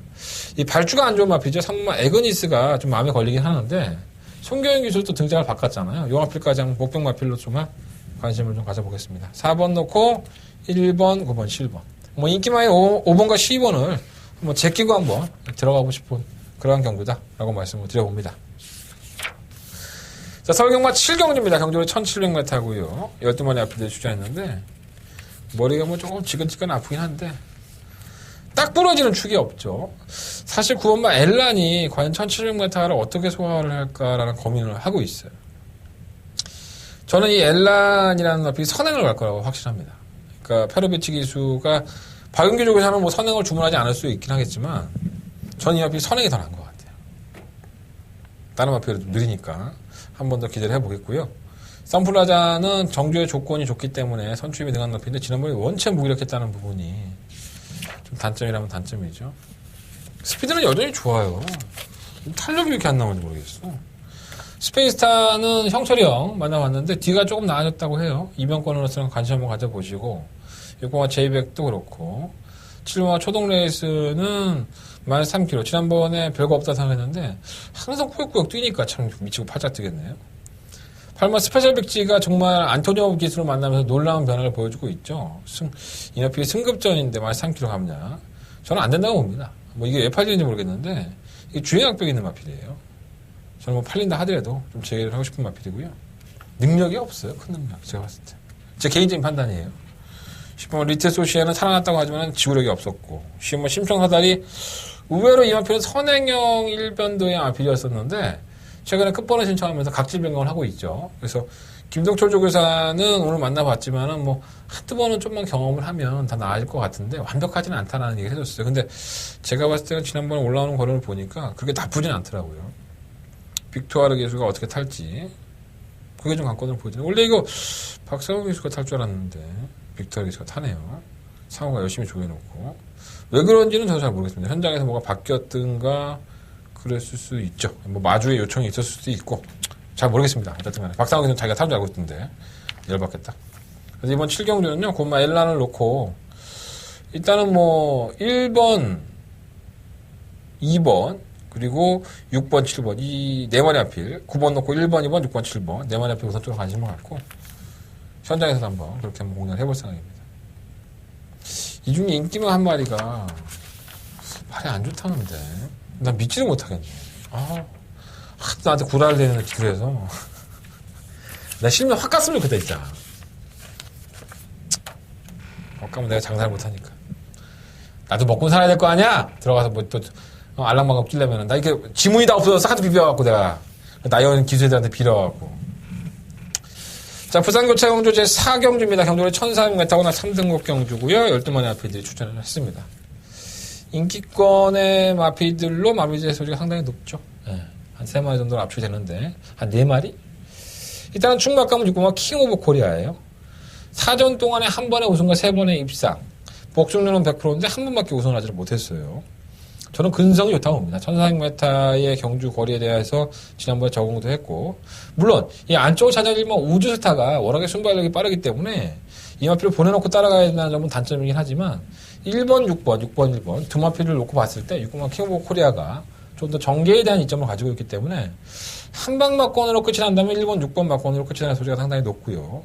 이 발주가 안 좋은 마피죠. 상마 에그니스가 좀 마음에 걸리긴 하는데 송교영 기술도 등장을 바꿨잖아요. 요 마필까지 한번 목병 마필로 좀만 관심을 좀 가져보겠습니다. 4번 놓고 1번, 9번, 11번. 뭐 인기마의 5번과 12번을 한번 제끼고 한번 들어가고 싶은 그러한 경주다라고 말씀을 드려봅니다. 자, 서울경마 7경주입니다. 경주로 1700m고요. 12마리 앞에 출전했는데 머리가 뭐 조금 지근지근 아프긴 한데 딱 부러지는 축이 없죠. 사실 9번마 엘란이 과연 1700m를 어떻게 소화를 할까라는 고민을 하고 있어요. 저는 이 엘란이라는 마필이 선행을 갈 거라고 확신합니다. 그러니까 페로비치 기수가 박윤규 쪽에서는 뭐 선행을 주문하지 않을 수 있긴 하겠지만 저는 이 마필이 선행이 더 나은 것 같아요. 다른 마필이 좀 느리니까 한 번 더 기대를 해보겠고요. 선플라자는 정주의 조건이 좋기 때문에 선출입이 능한 마필인데 지난번에 원체 무기력했다는 부분이 좀 단점이라면 단점이죠. 스피드는 여전히 좋아요. 탄력이 왜 이렇게 안 나오는지 모르겠어. 스페이스타는 형철이 형 만나봤는데 뒤가 조금 나아졌다고 해요. 이병권으로서는 관심 한번 가져보시고 6번화 제이백도 그렇고 7번화 초동 레이스는 마이너스 3km 지난번에 별거 없다 생각했는데 항상 꾸역꾸역 뛰니까 참 미치고 팔짝 뛰겠네요. 8번 스페셜 백지가 정말 안토니오 기수로 만나면서 놀라운 변화를 보여주고 있죠. 이 마필이 승급전인데 마이너스 3km 감냐. 저는 안 된다고 봅니다. 뭐 이게 왜 팔리는지 모르겠는데 이게 주행학벽이 있는 마필이에요. 저는 뭐 팔린다 하더라도 좀 제외를 하고 싶은 마필이고요. 능력이 없어요. 큰 능력. 제가 봤을 때. 제 개인적인 판단이에요. 10번 리트 소시에는 살아났다고 하지만 지구력이 없었고 10번 심청사달이 의외로 이 마필은 선행형 1변도의 마필이었었는데 최근에 끝번호 신청하면서 각질 변경을 하고 있죠. 그래서 김동철 조교사는 오늘 만나봤지만은 뭐 한두 번은 좀만 경험을 하면 다 나아질 것 같은데 완벽하지는 않다라는 얘기를 해줬어요. 근데 제가 봤을 때는 지난번에 올라오는 걸음을 보니까 그렇게 나쁘진 않더라고요. 빅토아르 기수가 어떻게 탈지 그게 좀 관건을 보여주네요. 원래 이거 박상호 기수가 탈 줄 알았는데 빅토아르 기수가 타네요. 상호가 열심히 조여놓고. 왜 그런지는 저도 잘 모르겠습니다. 현장에서 뭐가 바뀌었든가 그랬을 수 있죠. 뭐 마주의 요청이 있었을 수도 있고 잘 모르겠습니다. 어쨌든 간에 박상호 기자는 자기가 타는 줄 알고 있던데 열받겠다. 그래서 이번 7경주는요. 곰마 엘란을 놓고 일단은 뭐 1번, 2번 그리고 6번, 7번 이 네 마리 앞필 9번 놓고 1번, 2번, 6번, 7번 네 마리 앞필 우선 쪽으로 관심을 갖고 현장에서도 한번 그렇게 한번 공략을 해볼 생각입니다. 이 중에 인기만 한 마리가 발이 안 좋다는데 난 믿지도 못하겠네. 나한테 구라를 내는 그래서 나 실면 확 갔으면 좋겠다 진짜. 가면 내가 장사를 못하니까 나도 먹고 살아야 될 거 아니야. 들어가서 뭐 또 알랑방금 끼려면 나 이렇게 지문이 다 없어서 싹 비벼갖고 내가 나연 기수애들한테 빌어갖고. 자, 부산교차경주 제4경주입니다. 경주를 1400m거나 3등급 경주고요. 12마리 마피들이 출전을 했습니다. 인기권의 마피들로 마비제 소리가 상당히 높죠. 네, 한 3마리 정도로 압축이 되는데 한 4마리? 일단은 충막감은 6번마 킹 오브 코리아예요. 4전 동안에 한 번에 우승과 3번의 입상. 복중률은 100%인데 한 번밖에 우승을 하지를 못했어요. 저는 근성이 좋다고 봅니다. 1400m의 경주 거리에 대해서 지난번에 적응도 했고, 물론 이 안쪽을 찾아들면 우주스타가 워낙에 순발력이 빠르기 때문에 이 마피를 보내놓고 따라가야 된다는 점은 단점이긴 하지만 1번, 6번, 1번 두 마피를 놓고 봤을 때 6번마 킹 오브 코리아가 좀 더 전개에 대한 이점을 가지고 있기 때문에 한 방 막권으로 끝이 난다면 1번, 6번 막권으로 끝이 나는 소리가 상당히 높고요.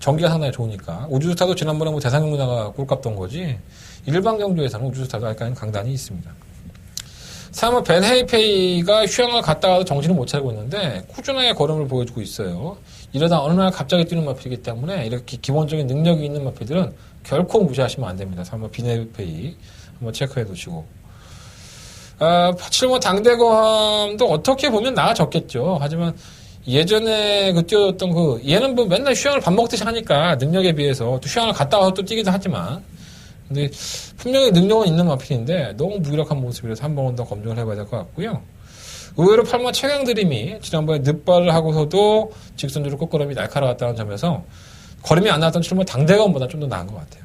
전기가 상당히 좋으니까. 우주스타도 지난번에 뭐 대상경주나가 꼴값던 거지 일반 경주에서는 우주스타도 약간 강단이 있습니다. 3번 벤헤이페이가 휴양을 갔다가도 정신을 못 차리고 있는데 꾸준하게 걸음을 보여주고 있어요. 이러다 어느 날 갑자기 뛰는 마피이기 때문에 이렇게 기본적인 능력이 있는 마피들은 결코 무시하시면 안 됩니다. 3번 벤헤이페이 한번 체크해 두시고. 7번 당대검도 어떻게 보면 나아졌겠죠. 하지만 예전에 뛰어줬던 얘는 뭐 맨날 휴양을 밥 먹듯이 하니까 능력에 비해서 또 휴양을 갔다 와서 또 뛰기도 하지만 근데 분명히 능력은 있는 마필인데 너무 무기력한 모습이라서 한 번 더 검증을 해봐야 될 것 같고요. 의외로 8번 최강드림이 지난번에 늑발을 하고서도 직선주로 끝걸음이 날카로웠다는 점에서 걸음이 안 나왔던 7번 당대검보다 좀 더 나은 것 같아요.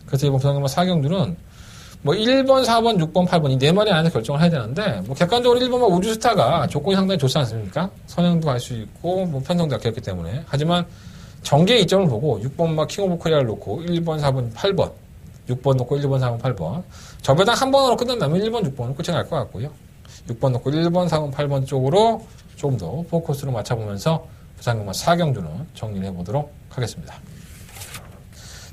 그래서 이번 부산경마 4경주는 뭐 1번, 4번, 6번, 8번 이 네 마리 안에서 결정을 해야 되는데 뭐 객관적으로 1번만 우주스타가 조건이 상당히 좋지 않습니까? 선행도 할 수 있고 뭐 편성도 아꼈기 때문에. 하지만 전개의 이점을 보고 6번만 킹 오브 코리아를 놓고 1번, 4번, 8번 6번 놓고 1번, 4번, 8번 저배당 한 번으로 끝난다면 1번, 6번은 끝이 날 것 같고요. 6번 놓고 1번, 4번, 8번 쪽으로 조금 더 포커스로 맞춰보면서 부산경마 4경주는 정리를 해보도록 하겠습니다.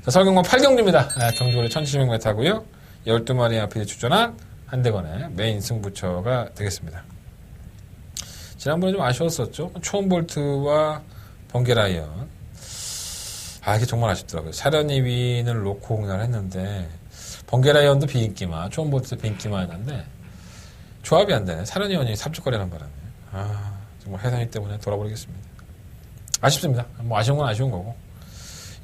자, 서울경마 8경주입니다. 경주거리 1700m고요. 12마리 앞에 출전한 한대건의 메인 승부처가 되겠습니다. 지난번에 좀 아쉬웠었죠. 초원볼트와 번개라이언. 이게 정말 아쉽더라고요. 사련이 윈을 놓고 공략을 했는데 번개라이언도 비인기만, 초원볼트도 비인기만인데 조합이 안 되네. 사련이언이 삽죽거리는 바람에. 정말 해산이 때문에 돌아버리겠습니다. 아쉽습니다. 뭐 아쉬운 건 아쉬운 거고.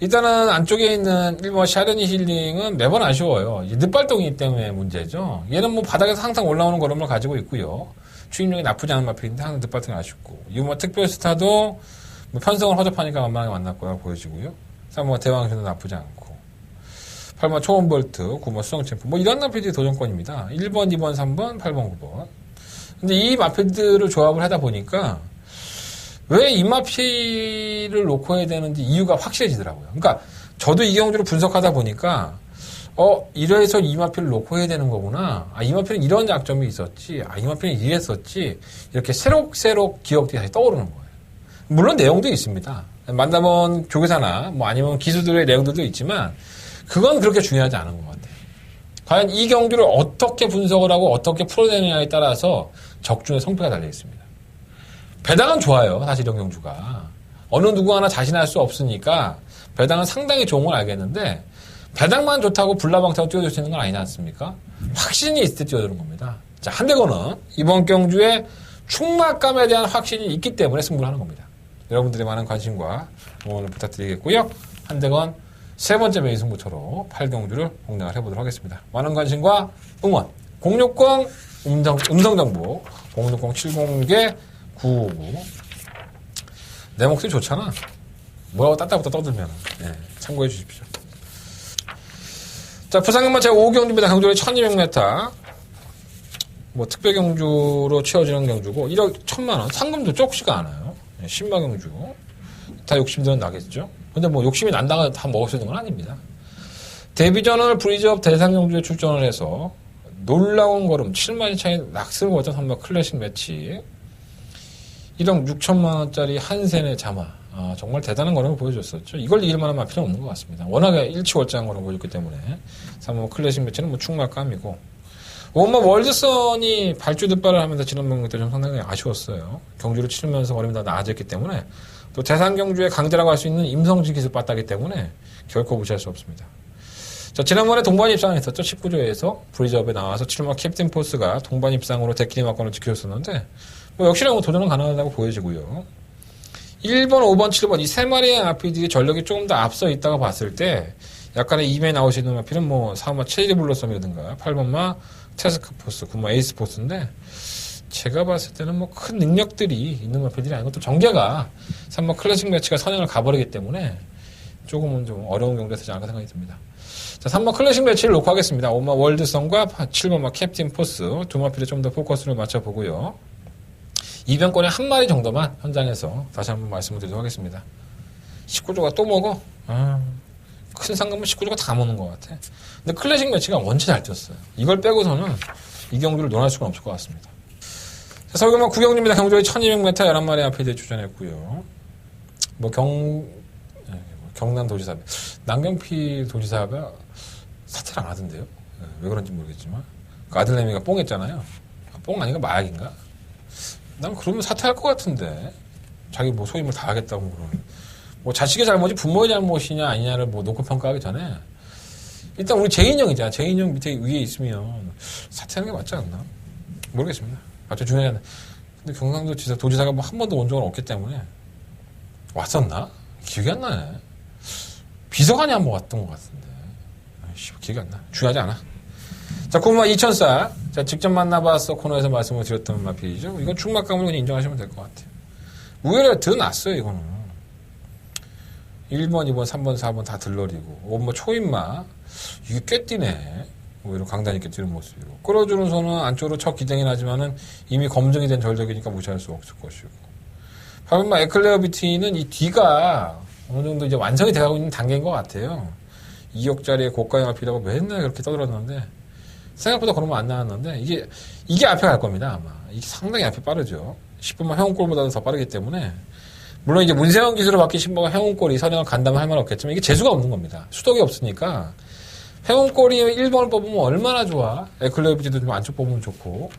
일단은 안쪽에 있는 1번 샤르니 힐링은 매번 아쉬워요. 늑발동이기 때문에 문제죠. 얘는 뭐 바닥에서 항상 올라오는 걸음을 가지고 있고요. 추임력이 나쁘지 않은 마필인데 항상 늑발동이 아쉽고. 6번 특별스타도 뭐 편성을 허접하니까 만만하게 만날 거라 보여지고요. 3번 대왕신도 나쁘지 않고. 8번 초원볼트, 9번 수성챔프. 뭐 이런 마필들이 도전권입니다. 1번, 2번, 3번, 8번, 9번. 근데 이 마필들을 조합을 하다 보니까 왜 이 마피를 놓고 해야 되는지 이유가 확실해지더라고요. 그러니까 저도 이 경주를 분석하다 보니까 이래서 이 마피를 놓고 해야 되는 거구나. 이 마피는 이런 약점이 있었지. 이 마피는 이랬었지. 이렇게 새록새록 기억들이 다시 떠오르는 거예요. 물론 내용도 있습니다. 만나본 조교사나 뭐 아니면 기수들의 내용들도 있지만 그건 그렇게 중요하지 않은 것 같아요. 과연 이 경주를 어떻게 분석을 하고 어떻게 풀어내느냐에 따라서 적중의 성패가 달려 있습니다. 배당은 좋아요. 사실 이런 경주가. 어느 누구 하나 자신할 수 없으니까 배당은 상당히 좋은 걸 알겠는데 배당만 좋다고 불나방타고 뛰어들 수 있는 건 아니지 않습니까? 확신이 있을 때 뛰어드는 겁니다. 자, 한대건은 이번 경주에 충막감에 대한 확신이 있기 때문에 승부를 하는 겁니다. 여러분들의 많은 관심과 응원을 부탁드리겠고요. 한대건 세 번째 메인 승부처로 8경주를 공략을 해보도록 하겠습니다. 많은 관심과 응원 060 음성정보 060-70개 959. 내 목소리 좋잖아. 뭐라고 따따부터 떠들면 참고해 주십시오. 자, 부산경마 제5경주입니다. 경주에 1200m. 뭐, 특별경주로 채워지는 경주고, 1억 1000만원. 상금도 적지가 않아요. 신마경주. 다 욕심들은 나겠죠. 근데 뭐, 욕심이 난다고 다 먹을 수 있는 건 아닙니다. 데뷔전을 브리즈업 대상경주에 출전을 해서, 놀라운 걸음, 7만원 차이 낙승을 거둔 한번 클래식 매치. 1억 6천만원짜리 한센의 자마. 정말 대단한 걸음을 보여줬었죠. 이걸 이길 만한 마필은 없는 것 같습니다. 워낙에 일치월장한 걸음을 보여줬기 때문에. 3번 클래식 매치는 뭐 충말감이고. 오마 월드선이 발주득발을 하면서 지난번 경기 때 좀 상당히 아쉬웠어요. 경주를 치르면서 걸음이 다 나아졌기 때문에. 또 대상 경주의 강자라고 할 수 있는 임성진 기술 빠따기 때문에 결코 무시할 수 없습니다. 자, 지난번에 동반 입상을 했었죠. 19조에서 브리즈업에 나와서 7번 캡틴 포스가 동반 입상으로 데키니 막권을 지켜줬었는데, 뭐 역시나 뭐 도전은 가능하다고 보여지고요. 1번, 5번, 7번 이 세 마리의 RPD의 전력이 조금 더 앞서 있다가 봤을 때 약간의 2매에 나올 수 있는 마필은 뭐 4번마 체리 블러썸이라든가 8번마 테스크 포스, 9번마 에이스 포스인데 제가 봤을 때는 뭐 큰 능력들이 있는 마필들이 아니고 또 전개가 3번 클래식 매치가 선행을 가버리기 때문에 조금은 좀 어려운 경기가 되지 않을까 생각이 듭니다. 자, 3번 클래식 매치를 놓고 하겠습니다. 5번마 월드선과 7번마 캡틴 포스 두 마필에 좀 더 포커스를 맞춰보고요. 이변권의 한 마리 정도만 현장에서 다시 한번 말씀을 드리도록 하겠습니다. 19조가 또 먹어? 큰 상금은 19조가 다 먹는 것 같아. 근데 클래식 매치가 원체 잘 뛰었어요. 이걸 빼고서는 이 경주를 논할 수가 없을 것 같습니다. 자, 서울경마 9경주입니다. 경주에 1200m 11마리 앞에 출전했고요. 뭐 경남 도지사배. 남경필 도지사가 사퇴를 안 하던데요. 왜 그런지 모르겠지만. 그 아들내미가 뽕했잖아요. 뽕 아닌가 마약인가? 난 그러면 사퇴할 것 같은데. 자기 뭐 소임을 다 하겠다고 그러면. 뭐 자식의 잘못이 부모의 잘못이냐 아니냐를 뭐 놓고 평가하기 전에 일단 우리 재인형이잖아. 재인형 밑에 위에 있으면 사퇴하는 게 맞지 않나? 모르겠습니다. 아주 중요하지 않나. 근데 경상도 도지사가 뭐 한 번도 온 적은 없기 때문에 왔었나? 기억이 안 나네. 비서관이 한 번 왔던 것 같은데. 아이씨, 기억이 안 나. 중요하지 않아. 자, 구마 2000살. 자, 직접 만나봐서 코너에서 말씀을 드렸던 마필이죠. 이건 충막감을 그냥 인정하시면 될 것 같아요. 우열이 더 낫어요, 이거는. 1번, 2번, 3번, 4번 다 들러리고. 5번 초인마. 이게 꽤 뛰네. 오히려 강단 있게 뛰는 모습이고. 끌어주는 손은 안쪽으로 첫 기댕이긴 하지만은 이미 검증이 된 전적이니까 무시할 수 없을 것이고. 8번마 에클레어 비티는 이 뒤가 어느 정도 이제 완성이 돼가고 있는 단계인 것 같아요. 2억짜리의 고가형 앞이라고 맨날 그렇게 떠들었는데, 생각보다 그러면 안 나왔는데, 이게 앞에 갈 겁니다, 아마. 이게 상당히 앞에 빠르죠. 10분만 해운골보다도 더 빠르기 때문에, 물론 이제 문세영 기술을 받기 10분만 해운골이 선행을 간다면 할 말 없겠지만, 이게 재수가 없는 겁니다. 수덕이 없으니까, 해운골이 1번을 뽑으면 얼마나 좋아. 에클레비티도 좀 안쪽 뽑으면 좋고.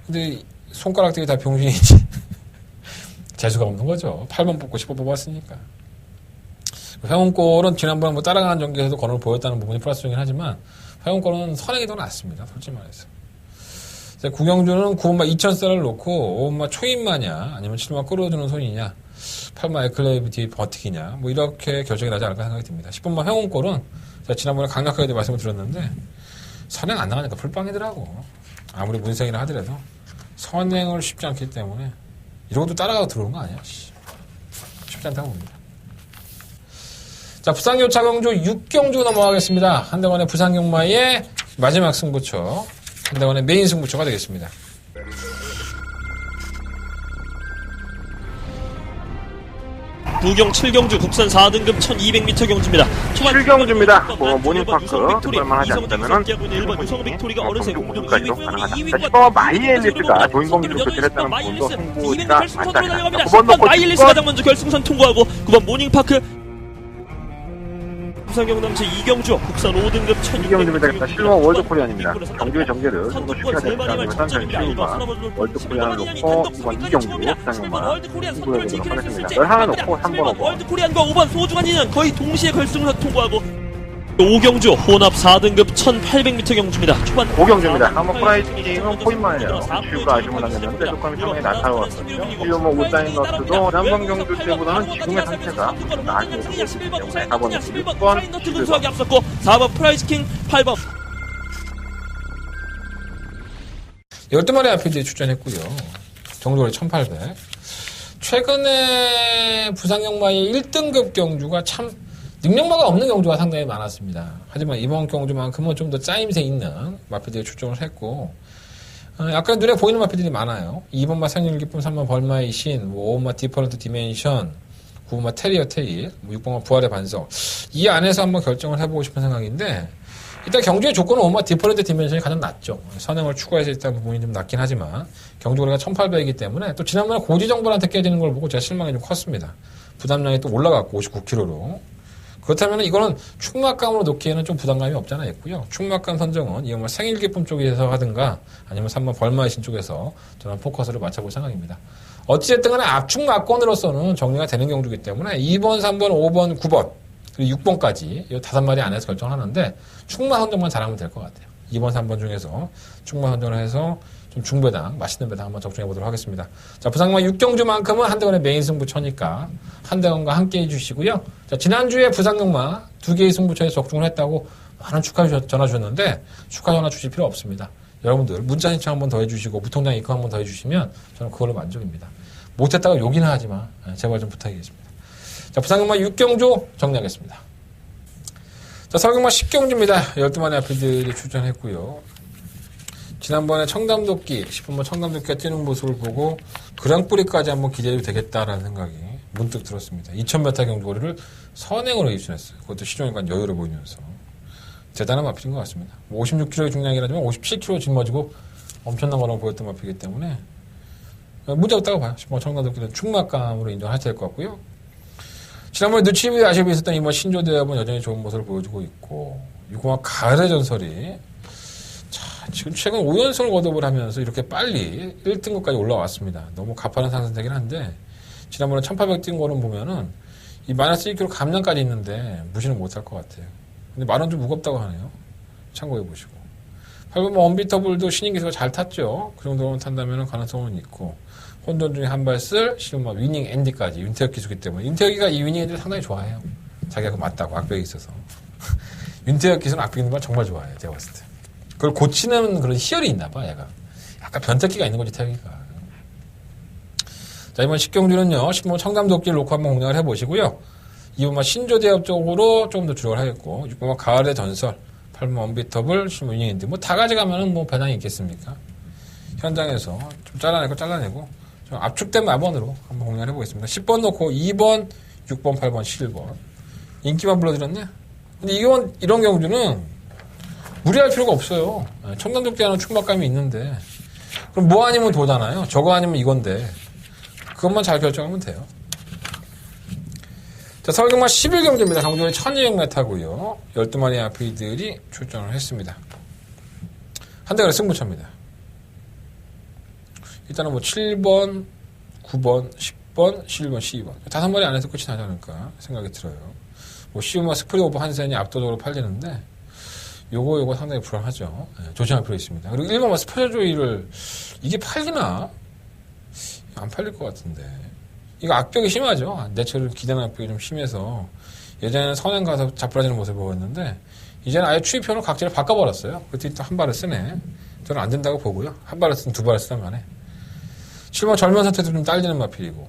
근데 손가락들이 다 병신이지. 재수가 없는 거죠. 8번 뽑고 10번 뽑았으니까. 해운골은 지난번에 뭐 따라가는 전기에서도 건을 보였다는 부분이 플러스적이긴 하지만, 회원권은 선행이 더 낫습니다. 솔직히 말해서. 구경주는 9번마 2000쌀을 놓고 5번마 초인마냐 아니면 7번마 끌어주는 손이냐 8번마 에클레비티 버티기냐 뭐 이렇게 결정이 나지 않을까 생각이 듭니다. 10번마 회원권은 제가 지난번에 강력하게 말씀을 드렸는데 선행 안 나가니까 풀빵이더라고. 아무리 문생이라 하더라도 선행을 쉽지 않기 때문에 이러고도 따라가고 들어오는 거 아니야. 쉽지 않다고 봅니다. 자, 부산교차경주 6경주 넘어가겠습니다. 한대관의 부산경마의 마지막 승부처, 한대관의 메인 승부처가 되겠습니다. 부경 7경주 국산 4등급 1200m 경주입니다. 7경주입니다. 뭐 모닝파크 그걸만 하지 않다면은 1번 유성 빅토리가 어느새 공동 2위까지도 2위 가능하다. 10번 마이엘리스가 조인공주로 교체했다는 부분도 승부가 결승선으로 달려갑니다. 9번 10번 놓고 마이엘리스 가장 먼저 결승선 통과하고 9번 모닝파크 부산경남 제2경주 국산 5등급 12경주입니다. 실버 월드코리안입니다. 경주의 전개를 좀 더 쉽게 하지 않으면 산산 실버가 월드코리안을 놓고 이번 2경주 부산경마 승부해보도록 하겠습니다. 11 놓고 3번 5번 월드코리안과 5번 소중한 인연 거의 동시에 결승선 통과하고 5경주 혼합 4등급 1800m 경주입니다. 초반 5경주입니다. 한번 프라이팅은 포인만이에요. 슈가 아쉬움을 남겼는데 조금 상황이 나타났거든요. 일요모 울사인 너트도 지난번 경주 때보다는 지금의 상태가 나아지고 있기 때문에 4번 6번 너트 근소하게 앞섰고 4번 프라이즈킹 8번 12마리 앞에 출전했고요. 정조리 1800. 최근에 부산경마의 1등급 경주가 참 능력마가 없는 경주가 상당히 많았습니다. 하지만 이번 경주만큼은 좀 더 짜임새 있는 마필들이 출전을 했고, 약간 눈에 보이는 마필들이 많아요. 2번마 생일기쁨, 3번 벌마의 신, 5번마 디퍼런트 디멘션, 9번마 테리어 테일, 6번마 부활의 반석. 이 안에서 한번 결정을 해보고 싶은 생각인데, 일단 경주의 조건은 5번마 디퍼런트 디멘션이 가장 낮죠. 선행을 추가해서 일단 부분이 좀 낮긴 하지만, 경주거리가 1800이기 때문에, 또 지난번에 고지정벌한테 깨지는 걸 보고 제가 실망이 좀 컸습니다. 부담량이 또 올라갔고, 59kg로. 그렇다면 이거는 충막감으로 놓기에는 좀 부담감이 없잖아 있고요. 충막감 선정은 이거 뭐 생일기쁨 쪽에서 하든가 아니면 3번 벌마의 신 쪽에서 저는 포커스를 맞춰볼 생각입니다. 어찌됐든 간에 압축막권으로서는 정리가 되는 경주이기 때문에 2번, 3번, 5번, 9번 그리고 6번까지 이 5마리 안에서 결정하는데 충마 선정만 잘하면 될 것 같아요. 2번, 3번 중에서 충마 선정을 해서 좀 중배당, 맛있는 배당 한번 적중해 보도록 하겠습니다. 자, 부상마 6경주만큼은 한대건의 메인 승부처니까 한대건과 함께 해주시고요. 자, 지난주에 부상경마 2개의 승부처에 적중을 했다고 많은 축하 전화 주셨는데 축하 전화 주실 필요 없습니다. 여러분들 문자 신청 한번 더 해주시고 무통장 입금 한번 더 해주시면 저는 그걸로 만족입니다. 못했다가 욕이나 하지 마. 제발 좀 부탁드리겠습니다. 자, 부상경마 6경주 정리하겠습니다. 자, 서경마 10경주입니다. 12마리 아피들이 출전했고요. 지난번에 청담도끼, 10번만 청담도끼가 뛰는 모습을 보고 그랑프리까지 한번 기대해도 되겠다라는 생각이 문득 들었습니다. 2000m 경주거리를 선행으로 입순했어요. 그것도 시종일관 여유를 보이면서. 대단한 마필인 것 같습니다. 56kg의 중량이라지만 57kg 짊어지고 엄청난 거라고 보였던 마필이기 때문에 문제 없다고 봐요. 10번 청담도끼는 충막감으로 인정하셔야 될 것 같고요. 지난번에 느치브의 아쉬움이 있었던 이번 신조대업은 여전히 좋은 모습을 보여주고 있고 6호마 가을의 전설이 지금 최근 5연승을 거듭을 하면서 이렇게 빨리 1등급까지 올라왔습니다. 너무 가파른 상승되긴 한데 지난번에 1800 뛴 거는 보면은 이 마이너스 1kg 감량까지 있는데 무시는 못할 것 같아요. 근데 만원 좀 무겁다고 하네요. 참고해 보시고 8번 언비터블도 신인 기수가 잘 탔죠. 그 정도만 탄다면 가능성은 있고 혼돈 중에 한 발 쓸 실마 위닝 앤디까지 윤태혁 기수기 때문에 윤태혁이가 이 위닝 앤디를 상당히 좋아해요. 자기가 맞다고 악벽이 있어서 윤태혁 기수는 악벽 있는 걸 정말 좋아해요. 제가 봤을 때. 그걸 고치는 그런 희열이 있나 봐, 얘가. 약간 변태기가 있는 거지, 태기가. 자, 이번 10경주는요, 10번 청담도끼를 놓고 한번 공략을 해보시고요. 2번만 신조대업 쪽으로 조금 더 주력을 하겠고, 6번만 가을의 전설, 8번 언비터블, 10번 유닝인데, 뭐 다 가져가면은 뭐 배당이 있겠습니까? 현장에서 좀 잘라내고, 좀 압축된 마번으로 한번 공략을 해보겠습니다. 10번 놓고 2번, 6번, 8번, 7번. 인기만 불러드렸네? 근데 이런 경주는 무리할 필요가 없어요. 청담도끼 하는 충막감이 있는데 그럼 뭐 아니면 도잖아요. 저거 아니면 이건데 그것만 잘 결정하면 돼요. 자, 서울경마 11경주입니다. 경주거리 1200m고요. 12마리 아피들이 출전을 했습니다. 한대거리 승부처입니다. 일단은 뭐 7번, 9번, 10번, 11번, 12번 5마리 안에서 끝이 나지 않을까 생각이 들어요. 뭐 시우마 스프리 오브 한센이 압도적으로 팔리는데 요거 상당히 불안하죠. 조심할 필요 있습니다. 그리고 1번만 스페셜조이를 이게 팔리나? 안 팔릴 것 같은데. 이거 악벽이 심하죠. 내처를 기대는 악벽이 좀 심해서 예전에는 선행 가서 자빠지는 모습을 보였는데 이제는 아예 추입표를 각지를 바꿔버렸어요. 그때 또 한 발을 쓰네. 저는 안 된다고 보고요. 한 발을 쓰든 두 발을 쓰든 간에. 7번 절면 상태도 좀 딸리는 마필이고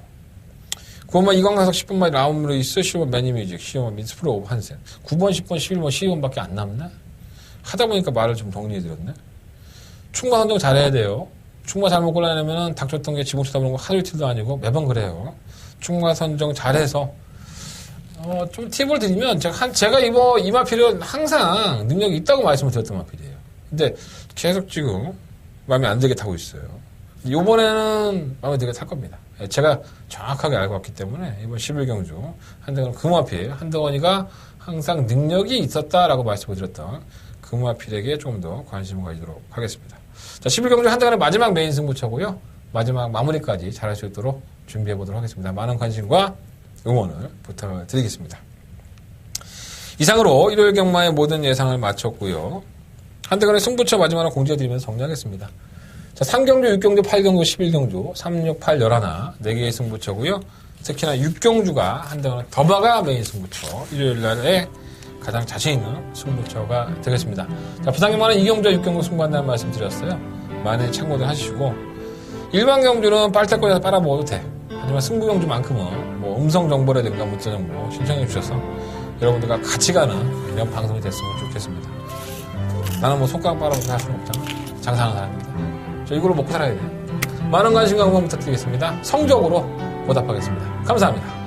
9번만 이광사석 10번만 라움루이스 10번 매니뮤직 10번 민스프로 오브 한센 9번 10번 11번 12번밖에 안 남나? 하다 보니까 말을 좀 정리해드렸네. 충마 선정 잘해야 돼요. 충마 잘못 골라내면 닥쳤던 게 지붕 쳐다보는 거 하루 이틀도 아니고 매번 그래요. 충마 선정 잘해서 좀 팁을 드리면 제가 이 마필은 항상 능력이 있다고 말씀을 드렸던 마필이에요. 근데 계속 지금 마음에 안 들게 타고 있어요. 이번에는 마음에 들게 탈 겁니다. 제가 정확하게 알고 왔기 때문에 이번 11경주 한대건 금화필 한대건이가 항상 능력이 있었다라고 말씀을 드렸던 금화필에게 조금 더 관심을 가지도록 하겠습니다. 자, 11경주 한대건의 마지막 메인 승부처고요. 마지막 마무리까지 잘할 수 있도록 준비해 보도록 하겠습니다. 많은 관심과 응원을 부탁을 드리겠습니다. 이상으로 일요일 경마의 모든 예상을 마쳤고요. 한대건의 승부처 마지막으로 공지해드리면서 정리하겠습니다. 자, 3경주, 6경주, 8경주, 11경주, 3, 6, 8, 11, 4개의 승부처고요. 특히나 6경주가 한대건의 더바가 메인 승부처, 일요일 날에 가장 자신 있는 승부처가 되겠습니다. 자, 부상경마는 2경주와 6경주 승부한다는 말씀 드렸어요. 많이 참고들 하시고, 일반 경주는 빨대거리에서 빨아먹어도 돼. 하지만 승부경주만큼은 뭐 음성 정보라든가 문자 정보 신청해 주셔서 여러분들과 같이 가는 이런 방송이 됐으면 좋겠습니다. 나는 뭐 손가락 빨아먹고 할 수는 없잖아. 장사하는 사람입니다. 저 이걸로 먹고 살아야 돼요. 많은 관심과 응원 부탁드리겠습니다. 성적으로 보답하겠습니다. 감사합니다.